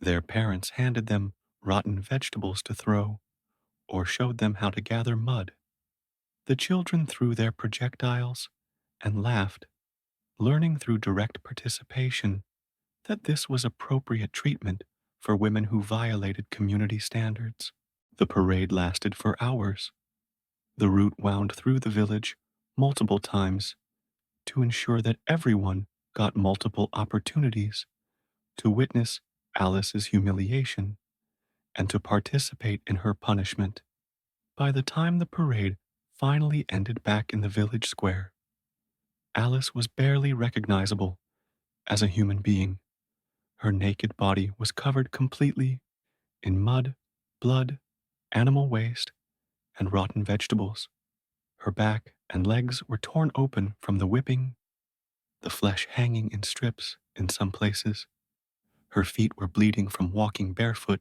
Their parents handed them rotten vegetables to throw or showed them how to gather mud. The children threw their projectiles and laughed, learning through direct participation that this was appropriate treatment for women who violated community standards. The parade lasted for hours. The route wound through the village multiple times to ensure that everyone got multiple opportunities to witness Alice's humiliation and to participate in her punishment. By the time the parade finally ended back in the village square, Alice was barely recognizable as a human being. Her naked body was covered completely in mud, blood, animal waste, and rotten vegetables. Her back and legs were torn open from the whipping, the flesh hanging in strips in some places. Her feet were bleeding from walking barefoot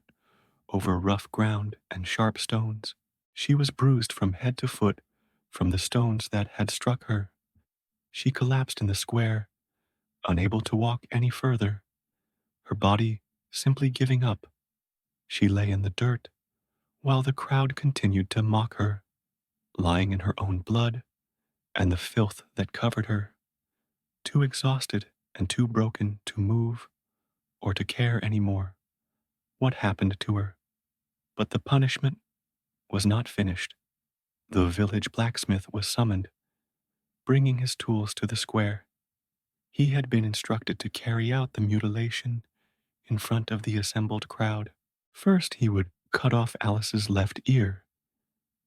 over rough ground and sharp stones. She was bruised from head to foot from the stones that had struck her. She collapsed in the square, unable to walk any further, her body simply giving up. She lay in the dirt while the crowd continued to mock her, lying in her own blood and the filth that covered her, too exhausted and too broken to move or to care any more what happened to her. But the punishment was not finished. The village blacksmith was summoned, bringing his tools to the square. He had been instructed to carry out the mutilation in front of the assembled crowd. First, he would cut off Alice's left ear.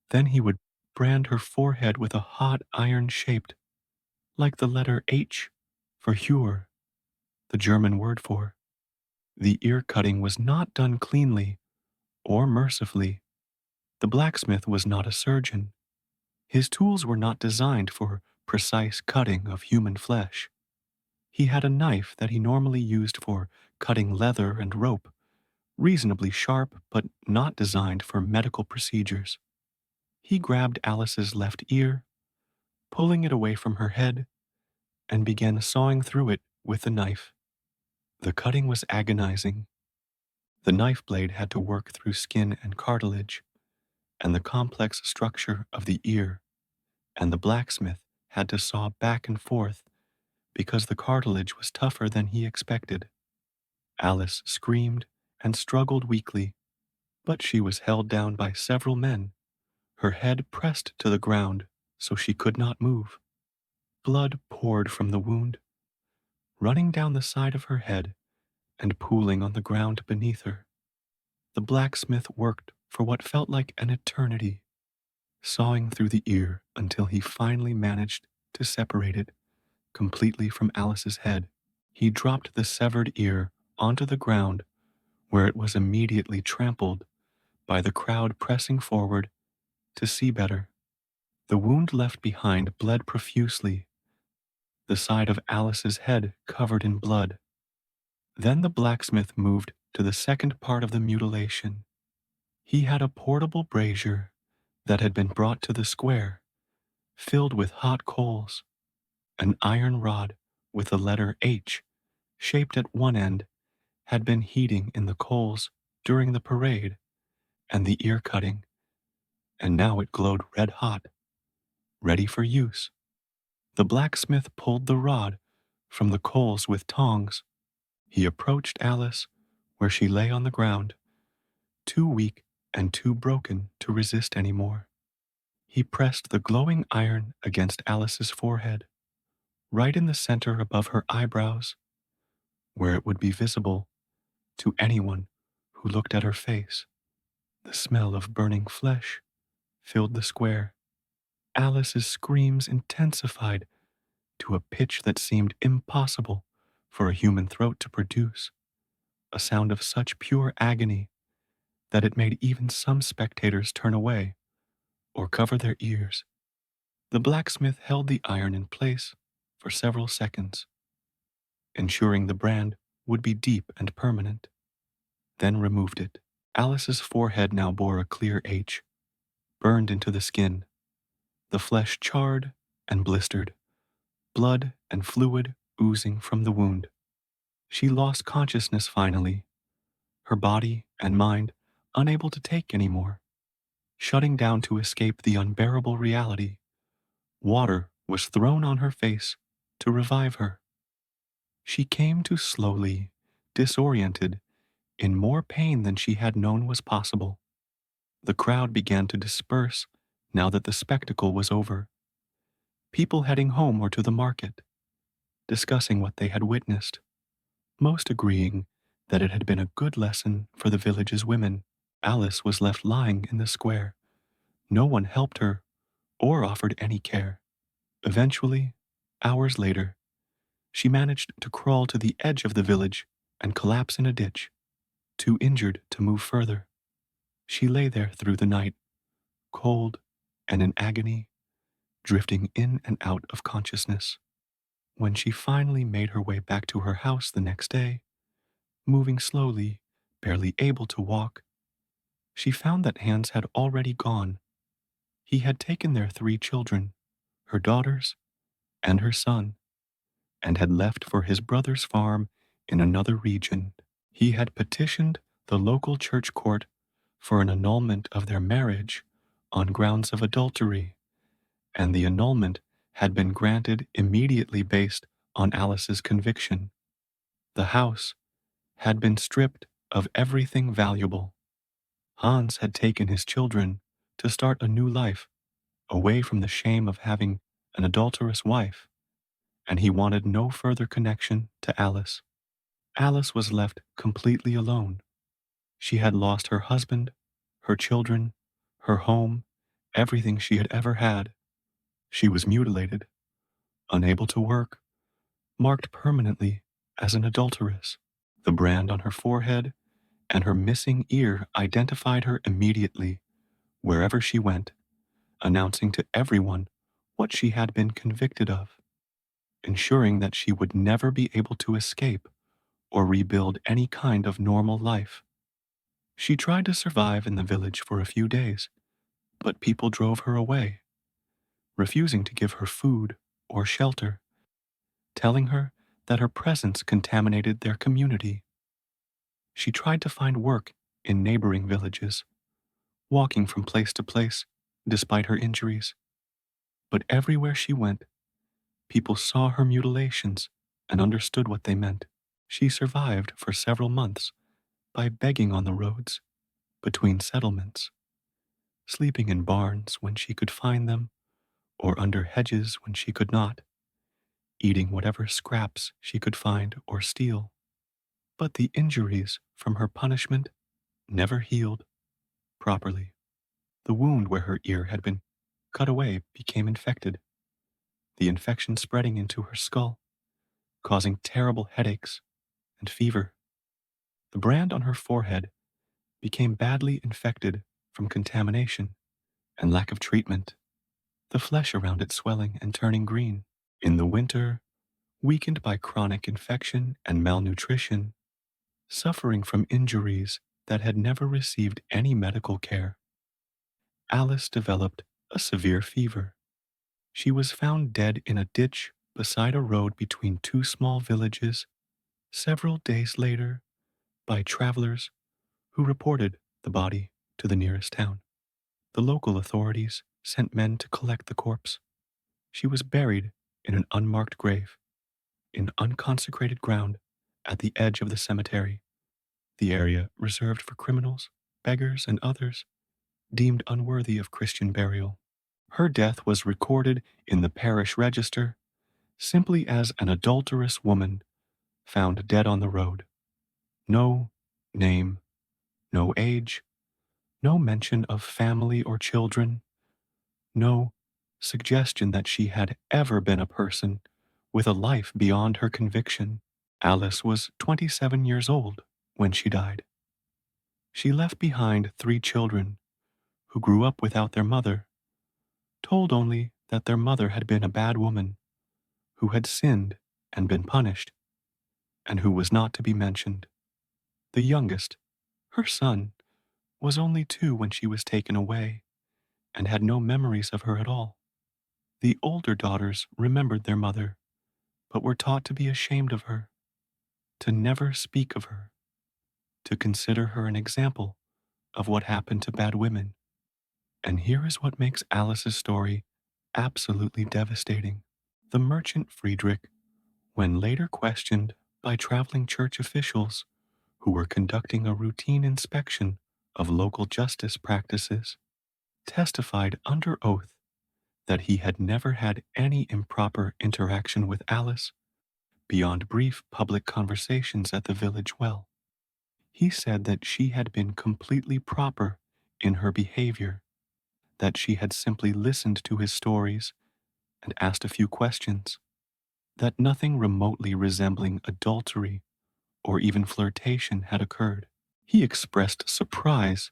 Then he would brand her forehead with a hot iron shaped, like the letter H for Hure, the German word for. The ear cutting was not done cleanly or mercifully. The blacksmith was not a surgeon. His tools were not designed for precise cutting of human flesh. He had a knife that he normally used for cutting leather and rope, reasonably sharp but not designed for medical procedures. He grabbed Alice's left ear, pulling it away from her head, and began sawing through it with the knife. The cutting was agonizing. The knife blade had to work through skin and cartilage, and the complex structure of the ear, and the blacksmith had to saw back and forth because the cartilage was tougher than he expected. Alice screamed and struggled weakly, but she was held down by several men, her head pressed to the ground so she could not move. Blood poured from the wound, running down the side of her head and pooling on the ground beneath her. The blacksmith worked for what felt like an eternity, sawing through the ear until he finally managed to separate it completely from Alice's head. He dropped the severed ear onto the ground, where it was immediately trampled by the crowd pressing forward to see better. The wound left behind bled profusely, the side of Alice's head covered in blood. Then the blacksmith moved to the second part of the mutilation. He had a portable brazier that had been brought to the square, filled with hot coals. An iron rod with the letter H, shaped at one end, had been heating in the coals during the parade and the ear cutting, and now it glowed red hot, ready for use. The blacksmith pulled the rod from the coals with tongs. He approached Alice where she lay on the ground, too weak and too broken to resist any more. He pressed the glowing iron against Alice's forehead, right in the center above her eyebrows, where it would be visible to anyone who looked at her face. The smell of burning flesh filled the square. Alice's screams intensified to a pitch that seemed impossible for a human throat to produce, a sound of such pure agony that it made even some spectators turn away or cover their ears. The blacksmith held the iron in place for several seconds, ensuring the brand would be deep and permanent, then removed it. Alice's forehead now bore a clear H, burned into the skin, the flesh charred and blistered, blood and fluid oozing from the wound. She lost consciousness finally, her body and mind unable to take any more. Shutting down to escape the unbearable reality, water was thrown on her face to revive her. She came to slowly, disoriented, in more pain than she had known was possible. The crowd began to disperse now that the spectacle was over. People heading home or to the market, discussing what they had witnessed, most agreeing that it had been a good lesson for the village's women. Alice was left lying in the square. No one helped her or offered any care. Eventually, hours later, she managed to crawl to the edge of the village and collapse in a ditch, too injured to move further. She lay there through the night, cold and in agony, drifting in and out of consciousness. When she finally made her way back to her house the next day, moving slowly, barely able to walk, she found that Hans had already gone. He had taken their 3 children, her daughters, and her son, and had left for his brother's farm in another region. He had petitioned the local church court for an annulment of their marriage on grounds of adultery, and the annulment had been granted immediately based on Alice's conviction. The house had been stripped of everything valuable. Hans had taken his children to start a new life, away from the shame of having an adulterous wife, and he wanted no further connection to Alice. Alice was left completely alone. She had lost her husband, her children, her home, everything she had ever had. She was mutilated, unable to work, marked permanently as an adulteress. The brand on her forehead and her missing ear identified her immediately wherever she went, announcing to everyone what she had been convicted of, ensuring that she would never be able to escape or rebuild any kind of normal life. She tried to survive in the village for a few days, but people drove her away, refusing to give her food or shelter, telling her that her presence contaminated their community. She tried to find work in neighboring villages, walking from place to place despite her injuries. But everywhere she went, people saw her mutilations and understood what they meant. She survived for several months by begging on the roads, between settlements, sleeping in barns when she could find them, or under hedges when she could not, eating whatever scraps she could find or steal. But the injuries from her punishment never healed properly. The wound where her ear had been cut away became infected, the infection spreading into her skull, causing terrible headaches and fever. The brand on her forehead became badly infected from contamination and lack of treatment, the flesh around it swelling and turning green. In the winter, weakened by chronic infection and malnutrition, suffering from injuries that had never received any medical care, Alice developed a severe fever. She was found dead in a ditch beside a road between 2 small villages several days later by travelers who reported the body to the nearest town. The local authorities sent men to collect the corpse. She was buried in an unmarked grave, in unconsecrated ground at the edge of the cemetery, the area reserved for criminals, beggars, and others deemed unworthy of Christian burial. Her death was recorded in the parish register simply as an adulterous woman found dead on the road. No name, no age, no mention of family or children, no suggestion that she had ever been a person with a life beyond her conviction. Alice was 27 years old when she died. She left behind 3 children who grew up without their mother, told only that their mother had been a bad woman who had sinned and been punished, and who was not to be mentioned. The youngest, her son, was only 2 when she was taken away and had no memories of her at all. The older daughters remembered their mother, but were taught to be ashamed of her, to never speak of her, to consider her an example of what happened to bad women. And here is what makes Alice's story absolutely devastating. The merchant Friedrich, when later questioned by traveling church officials who were conducting a routine inspection of local justice practices, testified under oath that he had never had any improper interaction with Alice beyond brief public conversations at the village well. He said that she had been completely proper in her behavior, that she had simply listened to his stories and asked a few questions, that nothing remotely resembling adultery or even flirtation had occurred. He expressed surprise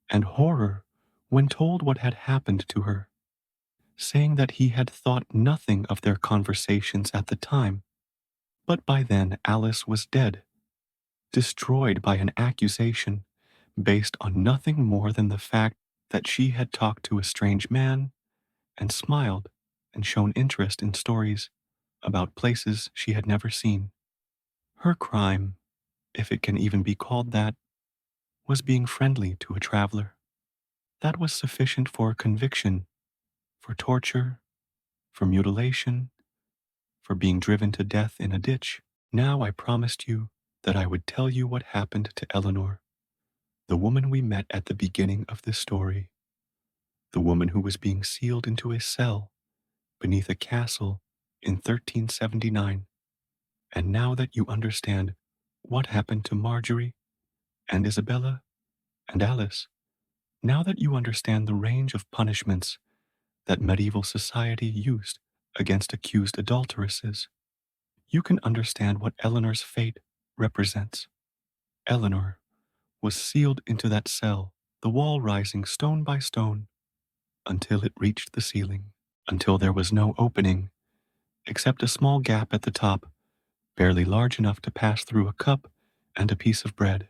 and horror When told what had happened to her, saying that he had thought nothing of their conversations at the time, but by then Alice was dead, destroyed by an accusation based on nothing more than the fact that she had talked to a strange man and smiled and shown interest in stories about places she had never seen. Her crime, if it can even be called that, was being friendly to a traveler. That was sufficient for conviction, for torture, for mutilation, for being driven to death in a ditch. Now I promised you that I would tell you what happened to Eleanor, the woman we met at the beginning of this story, the woman who was being sealed into a cell beneath a castle in 1379. And now that you understand what happened to Marjorie and Isabella and Alice, now that you understand the range of punishments that medieval society used against accused adulteresses, you can understand what Eleanor's fate represents. Eleanor was sealed into that cell, the wall rising stone by stone until it reached the ceiling, until there was no opening except a small gap at the top, barely large enough to pass through a cup and a piece of bread.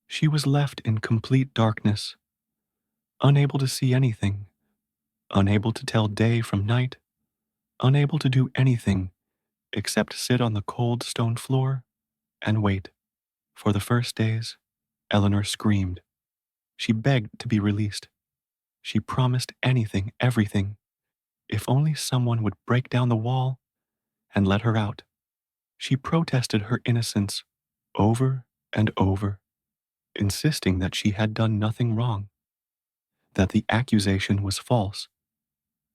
She was left in complete darkness, unable to see anything, unable to tell day from night, unable to do anything except sit on the cold stone floor and wait. For the first days, Eleanor screamed. She begged to be released. She promised anything, everything, if only someone would break down the wall and let her out. She protested her innocence over and over, insisting that she had done nothing wrong, that the accusation was false,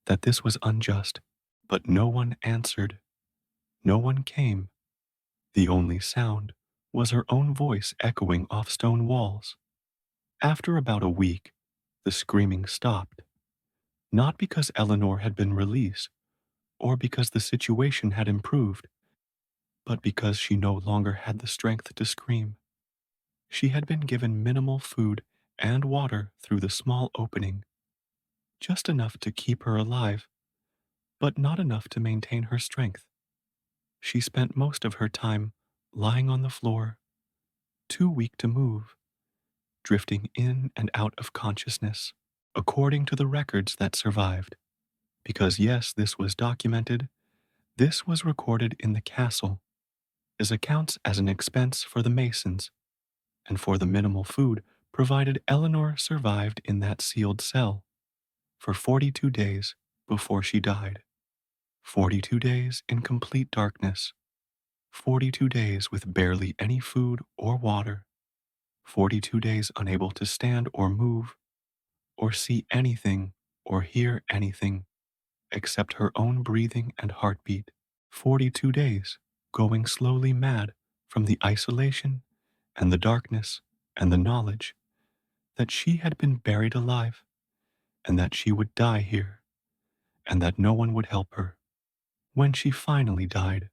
that this was unjust. But no one answered. No one came. The only sound was her own voice echoing off stone walls. After about a week, the screaming stopped, not because Eleanor had been released or because the situation had improved, but because she no longer had the strength to scream. She had been given minimal food and water through the small opening, just enough to keep her alive, but not enough to maintain her strength. She spent most of her time lying on the floor, too weak to move, drifting in and out of consciousness, according to the records that survived. Because yes, this was documented, this was recorded in the castle as accounts as an expense for the masons, and for the minimal food provided. Eleanor survived in that sealed cell for 42 days before she died. 42 days in complete darkness, 42 days with barely any food or water, 42 days unable to stand or move, or see anything or hear anything except her own breathing and heartbeat. 42 days going slowly mad from the isolation and the darkness and the knowledge that she had been buried alive and that she would die here and that no one would help her. When she finally died,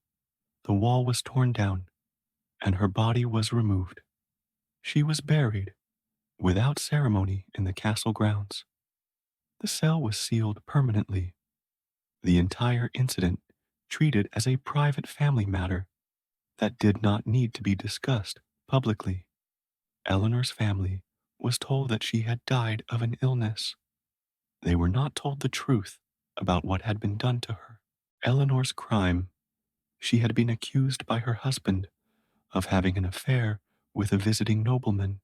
the wall was torn down and her body was removed. She was buried without ceremony in the castle grounds. The cell was sealed permanently. The entire incident treated as a private family matter that did not need to be discussed publicly. Eleanor's family was told that she had died of an illness. They were not told the truth about what had been done to her. Eleanor's crime: she had been accused by her husband of having an affair with a visiting nobleman.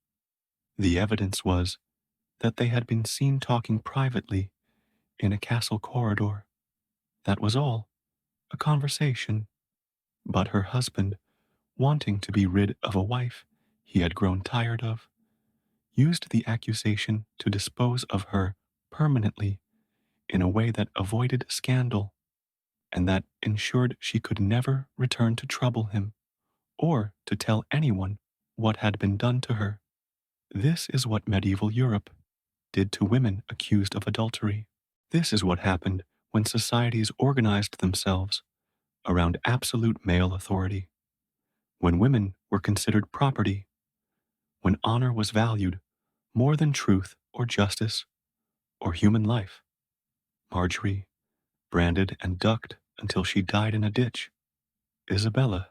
The evidence was that they had been seen talking privately in a castle corridor. That was all, a conversation. But her husband, wanting to be rid of a wife he had grown tired of, used the accusation to dispose of her permanently in a way that avoided scandal and that ensured she could never return to trouble him or to tell anyone what had been done to her. This is what medieval Europe did to women accused of adultery. This is what happened when societies organized themselves around absolute male authority, when women were considered property, when honor was valued more than truth or justice, or human life. Marjorie, branded and ducked until she died in a ditch. Isabella,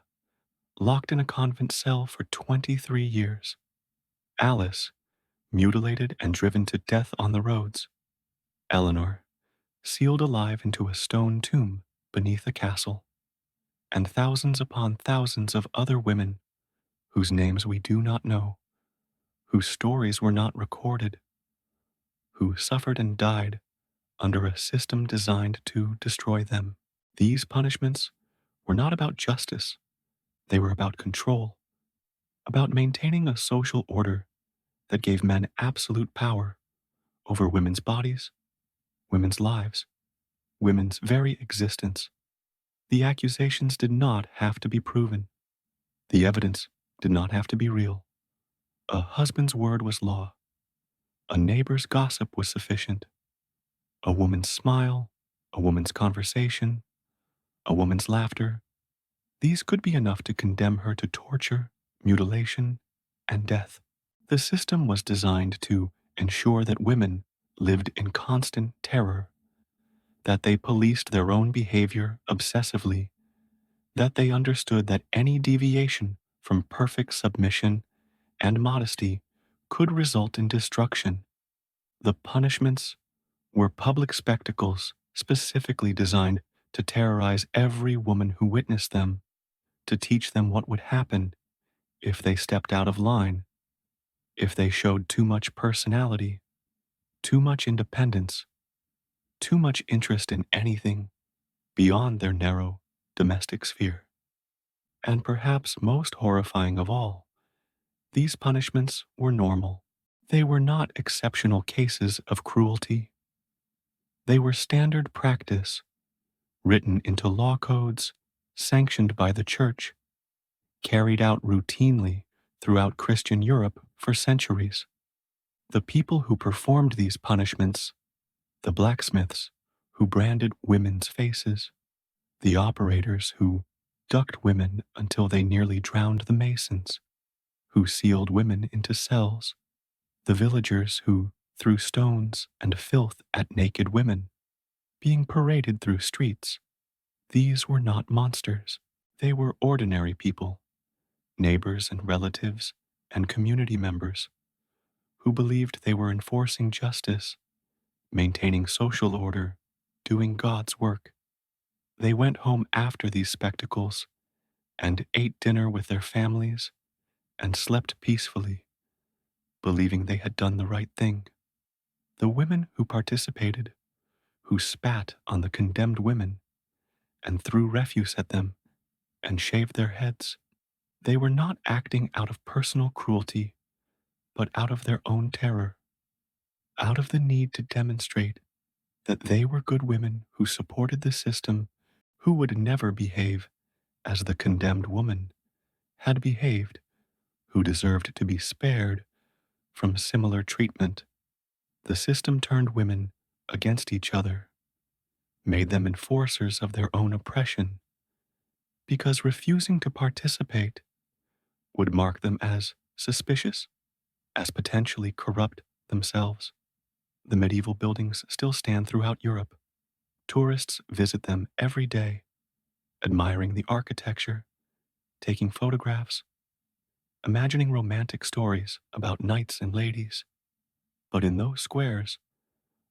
locked in a convent cell for 23 years. Alice, mutilated and driven to death on the roads. Eleanor, sealed alive into a stone tomb beneath a castle. And thousands upon thousands of other women whose names we do not know, whose stories were not recorded, who suffered and died under a system designed to destroy them. These punishments were not about justice, they were about control, about maintaining a social order that gave men absolute power over women's bodies, women's lives, women's very existence. The accusations did not have to be proven. The evidence did not have to be real. A husband's word was law. A neighbor's gossip was sufficient. A woman's smile, a woman's conversation, a woman's laughter, these could be enough to condemn her to torture, mutilation, and death. The system was designed to ensure that women lived in constant terror, that they policed their own behavior obsessively, that they understood that any deviation from perfect submission and modesty could result in destruction. The punishments were public spectacles specifically designed to terrorize every woman who witnessed them, to teach them what would happen if they stepped out of line, if they showed too much personality, too much independence, too much interest in anything beyond their narrow domestic sphere. And perhaps most horrifying of all, these punishments were normal. They were not exceptional cases of cruelty. They were standard practice, written into law codes, sanctioned by the church, carried out routinely throughout Christian Europe for centuries. The people who performed these punishments, the blacksmiths who branded women's faces, the operators who ducked women until they nearly drowned the masons, who sealed women into cells, the villagers who threw stones and filth at naked women, being paraded through streets. These were not monsters. They were ordinary people, neighbors and relatives and community members, who believed they were enforcing justice, maintaining social order, doing God's work. They went home after these spectacles and ate dinner with their families and slept peacefully, believing they had done the right thing. The women who participated, who spat on the condemned women and threw refuse at them and shaved their heads, they were not acting out of personal cruelty, but out of their own terror, out of the need to demonstrate that they were good women who supported the system, who would never behave as the condemned woman had behaved, who deserved to be spared from similar treatment. The system turned women against each other, made them enforcers of their own oppression, because refusing to participate would mark them as suspicious, as potentially corrupt themselves. The medieval buildings still stand throughout Europe. Tourists visit them every day, admiring the architecture, taking photographs, imagining romantic stories about knights and ladies. But in those squares,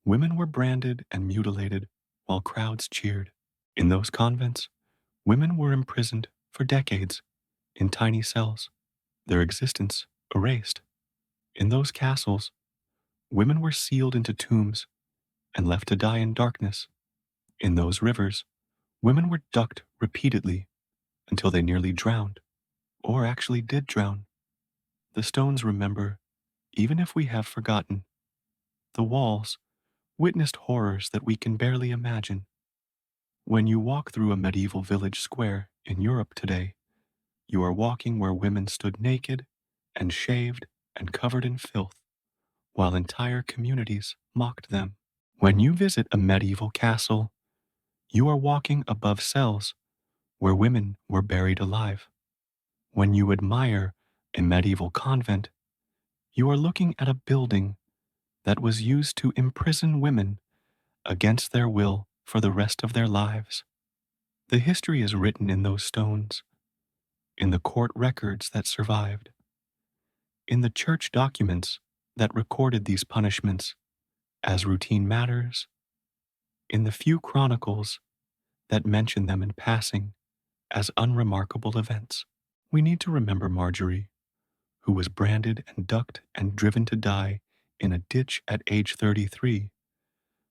women were branded and mutilated while crowds cheered. In those convents, women were imprisoned for decades in tiny cells, their existence erased. In those castles, women were sealed into tombs and left to die in darkness. In those rivers, women were ducked repeatedly until they nearly drowned, or actually did drown. The stones remember, even if we have forgotten. The walls witnessed horrors that we can barely imagine. When you walk through a medieval village square in Europe today, you are walking where women stood naked and shaved and covered in filth, while entire communities mocked them. When you visit a medieval castle, you are walking above cells where women were buried alive. When you admire a medieval convent, you are looking at a building that was used to imprison women against their will for the rest of their lives. The history is written in those stones, in the court records that survived, in the church documents that recorded these punishments as routine matters, in the few chronicles that mention them in passing as unremarkable events. We need to remember Marjorie, who was branded and ducked and driven to die in a ditch at age 33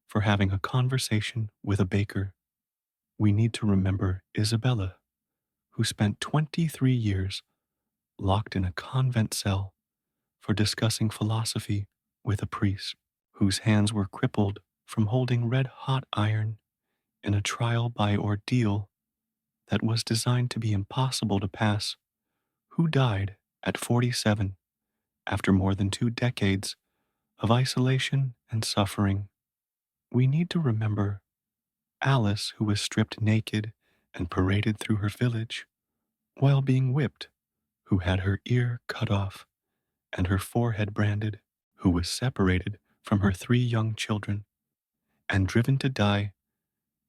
for having a conversation with a baker. We need to remember Isabella, who spent 23 years locked in a convent cell for discussing philosophy with a priest, whose hands were crippled from holding red hot iron in a trial by ordeal that was designed to be impossible to pass, who died at 47 after more than 2 decades of isolation and suffering. We need to remember Alice, who was stripped naked and paraded through her village while being whipped, who had her ear cut off and her forehead branded, who was separated from her 3 young children and driven to die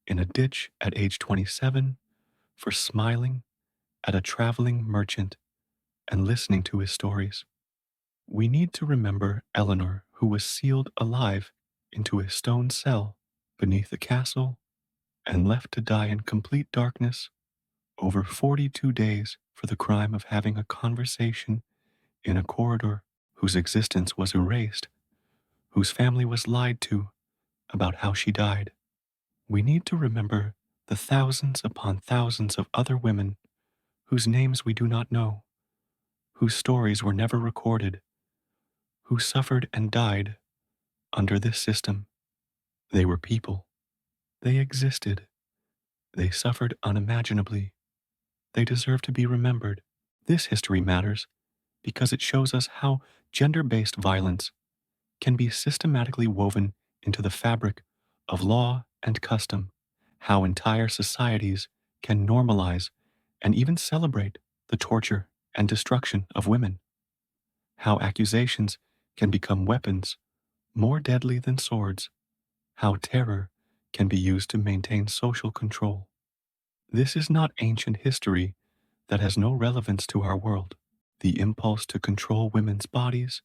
in a ditch at age 27 for smiling at a traveling merchant and listening to his stories. We need to remember Eleanor, who was sealed alive into a stone cell beneath a castle and left to die in complete darkness over 42 days for the crime of having a conversation in a corridor, whose existence was erased, whose family was lied to about how she died. We need to remember the thousands upon thousands of other women whose names we do not know, whose stories were never recorded, who suffered and died under this system. They were people. They existed. They suffered unimaginably. They deserve to be remembered. This history matters because it shows us how gender-based violence can be systematically woven into the fabric of law and custom, how entire societies can normalize and even celebrate the torture and destruction of women, how accusations can become weapons more deadly than swords, how terror can be used to maintain social control. This is not ancient history that has no relevance to our world. The impulse to control women's bodies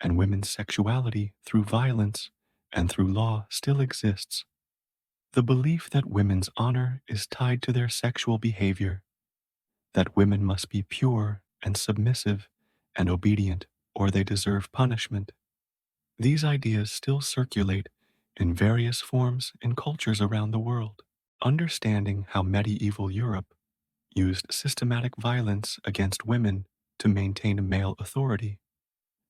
and women's sexuality through violence and through law still exists. The belief that women's honor is tied to their sexual behavior, that women must be pure and submissive and obedient or they deserve punishment. These ideas still circulate in various forms in cultures around the world. Understanding how medieval Europe used systematic violence against women to maintain male authority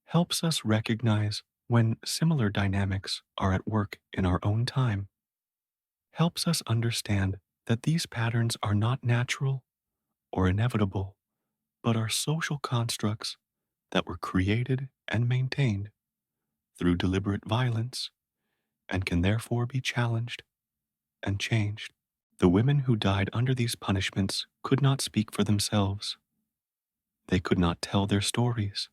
helps us recognize when similar dynamics are at work in our own time, helps us understand that these patterns are not natural or inevitable, but are social constructs that were created and maintained through deliberate violence and can therefore be challenged and changed. The women who died under these punishments could not speak for themselves. They could not tell their stories.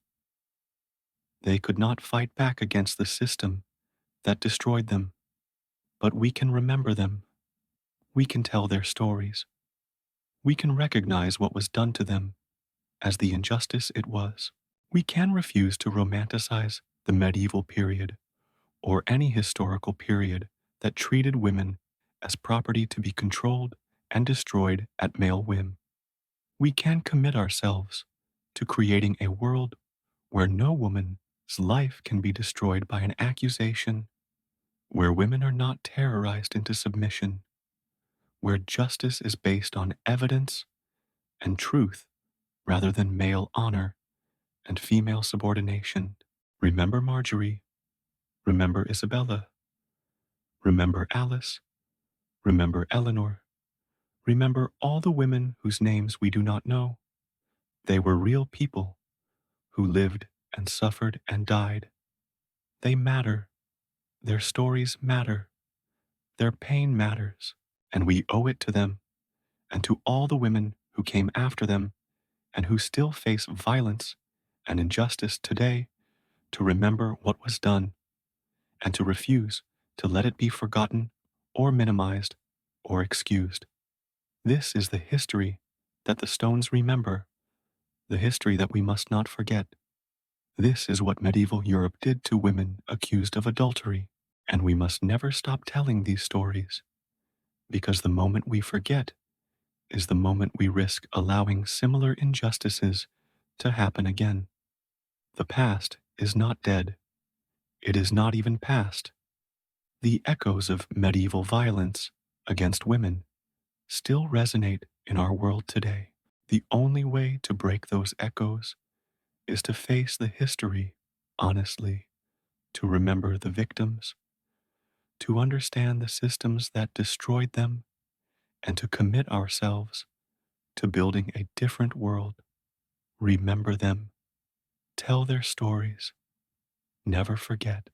They could not fight back against the system that destroyed them. But we can remember them. We can tell their stories. We can recognize what was done to them as the injustice it was. We can refuse to romanticize the medieval period or any historical period that treated women as property to be controlled and destroyed at male whim. We can commit ourselves to creating a world where no woman's life can be destroyed by an accusation, where women are not terrorized into submission, where justice is based on evidence and truth rather than male honor and female subordination. Remember Marjorie, remember Isabella, remember Alice, remember Eleanor, remember all the women whose names we do not know. They were real people who lived and suffered and died. They matter. Their stories matter. Their pain matters. And we owe it to them and to all the women who came after them and who still face violence and injustice today to remember what was done and to refuse to let it be forgotten or minimized or excused. This is the history that the stones remember, the history that we must not forget. This is what medieval Europe did to women accused of adultery, and we must never stop telling these stories, because the moment we forget is the moment we risk allowing similar injustices to happen again. The past is not dead. It is not even past. The echoes of medieval violence against women still resonate in our world today. The only way to break those echoes is to face the history honestly, to remember the victims, to understand the systems that destroyed them, and to commit ourselves to building a different world. Remember them, tell their stories, never forget.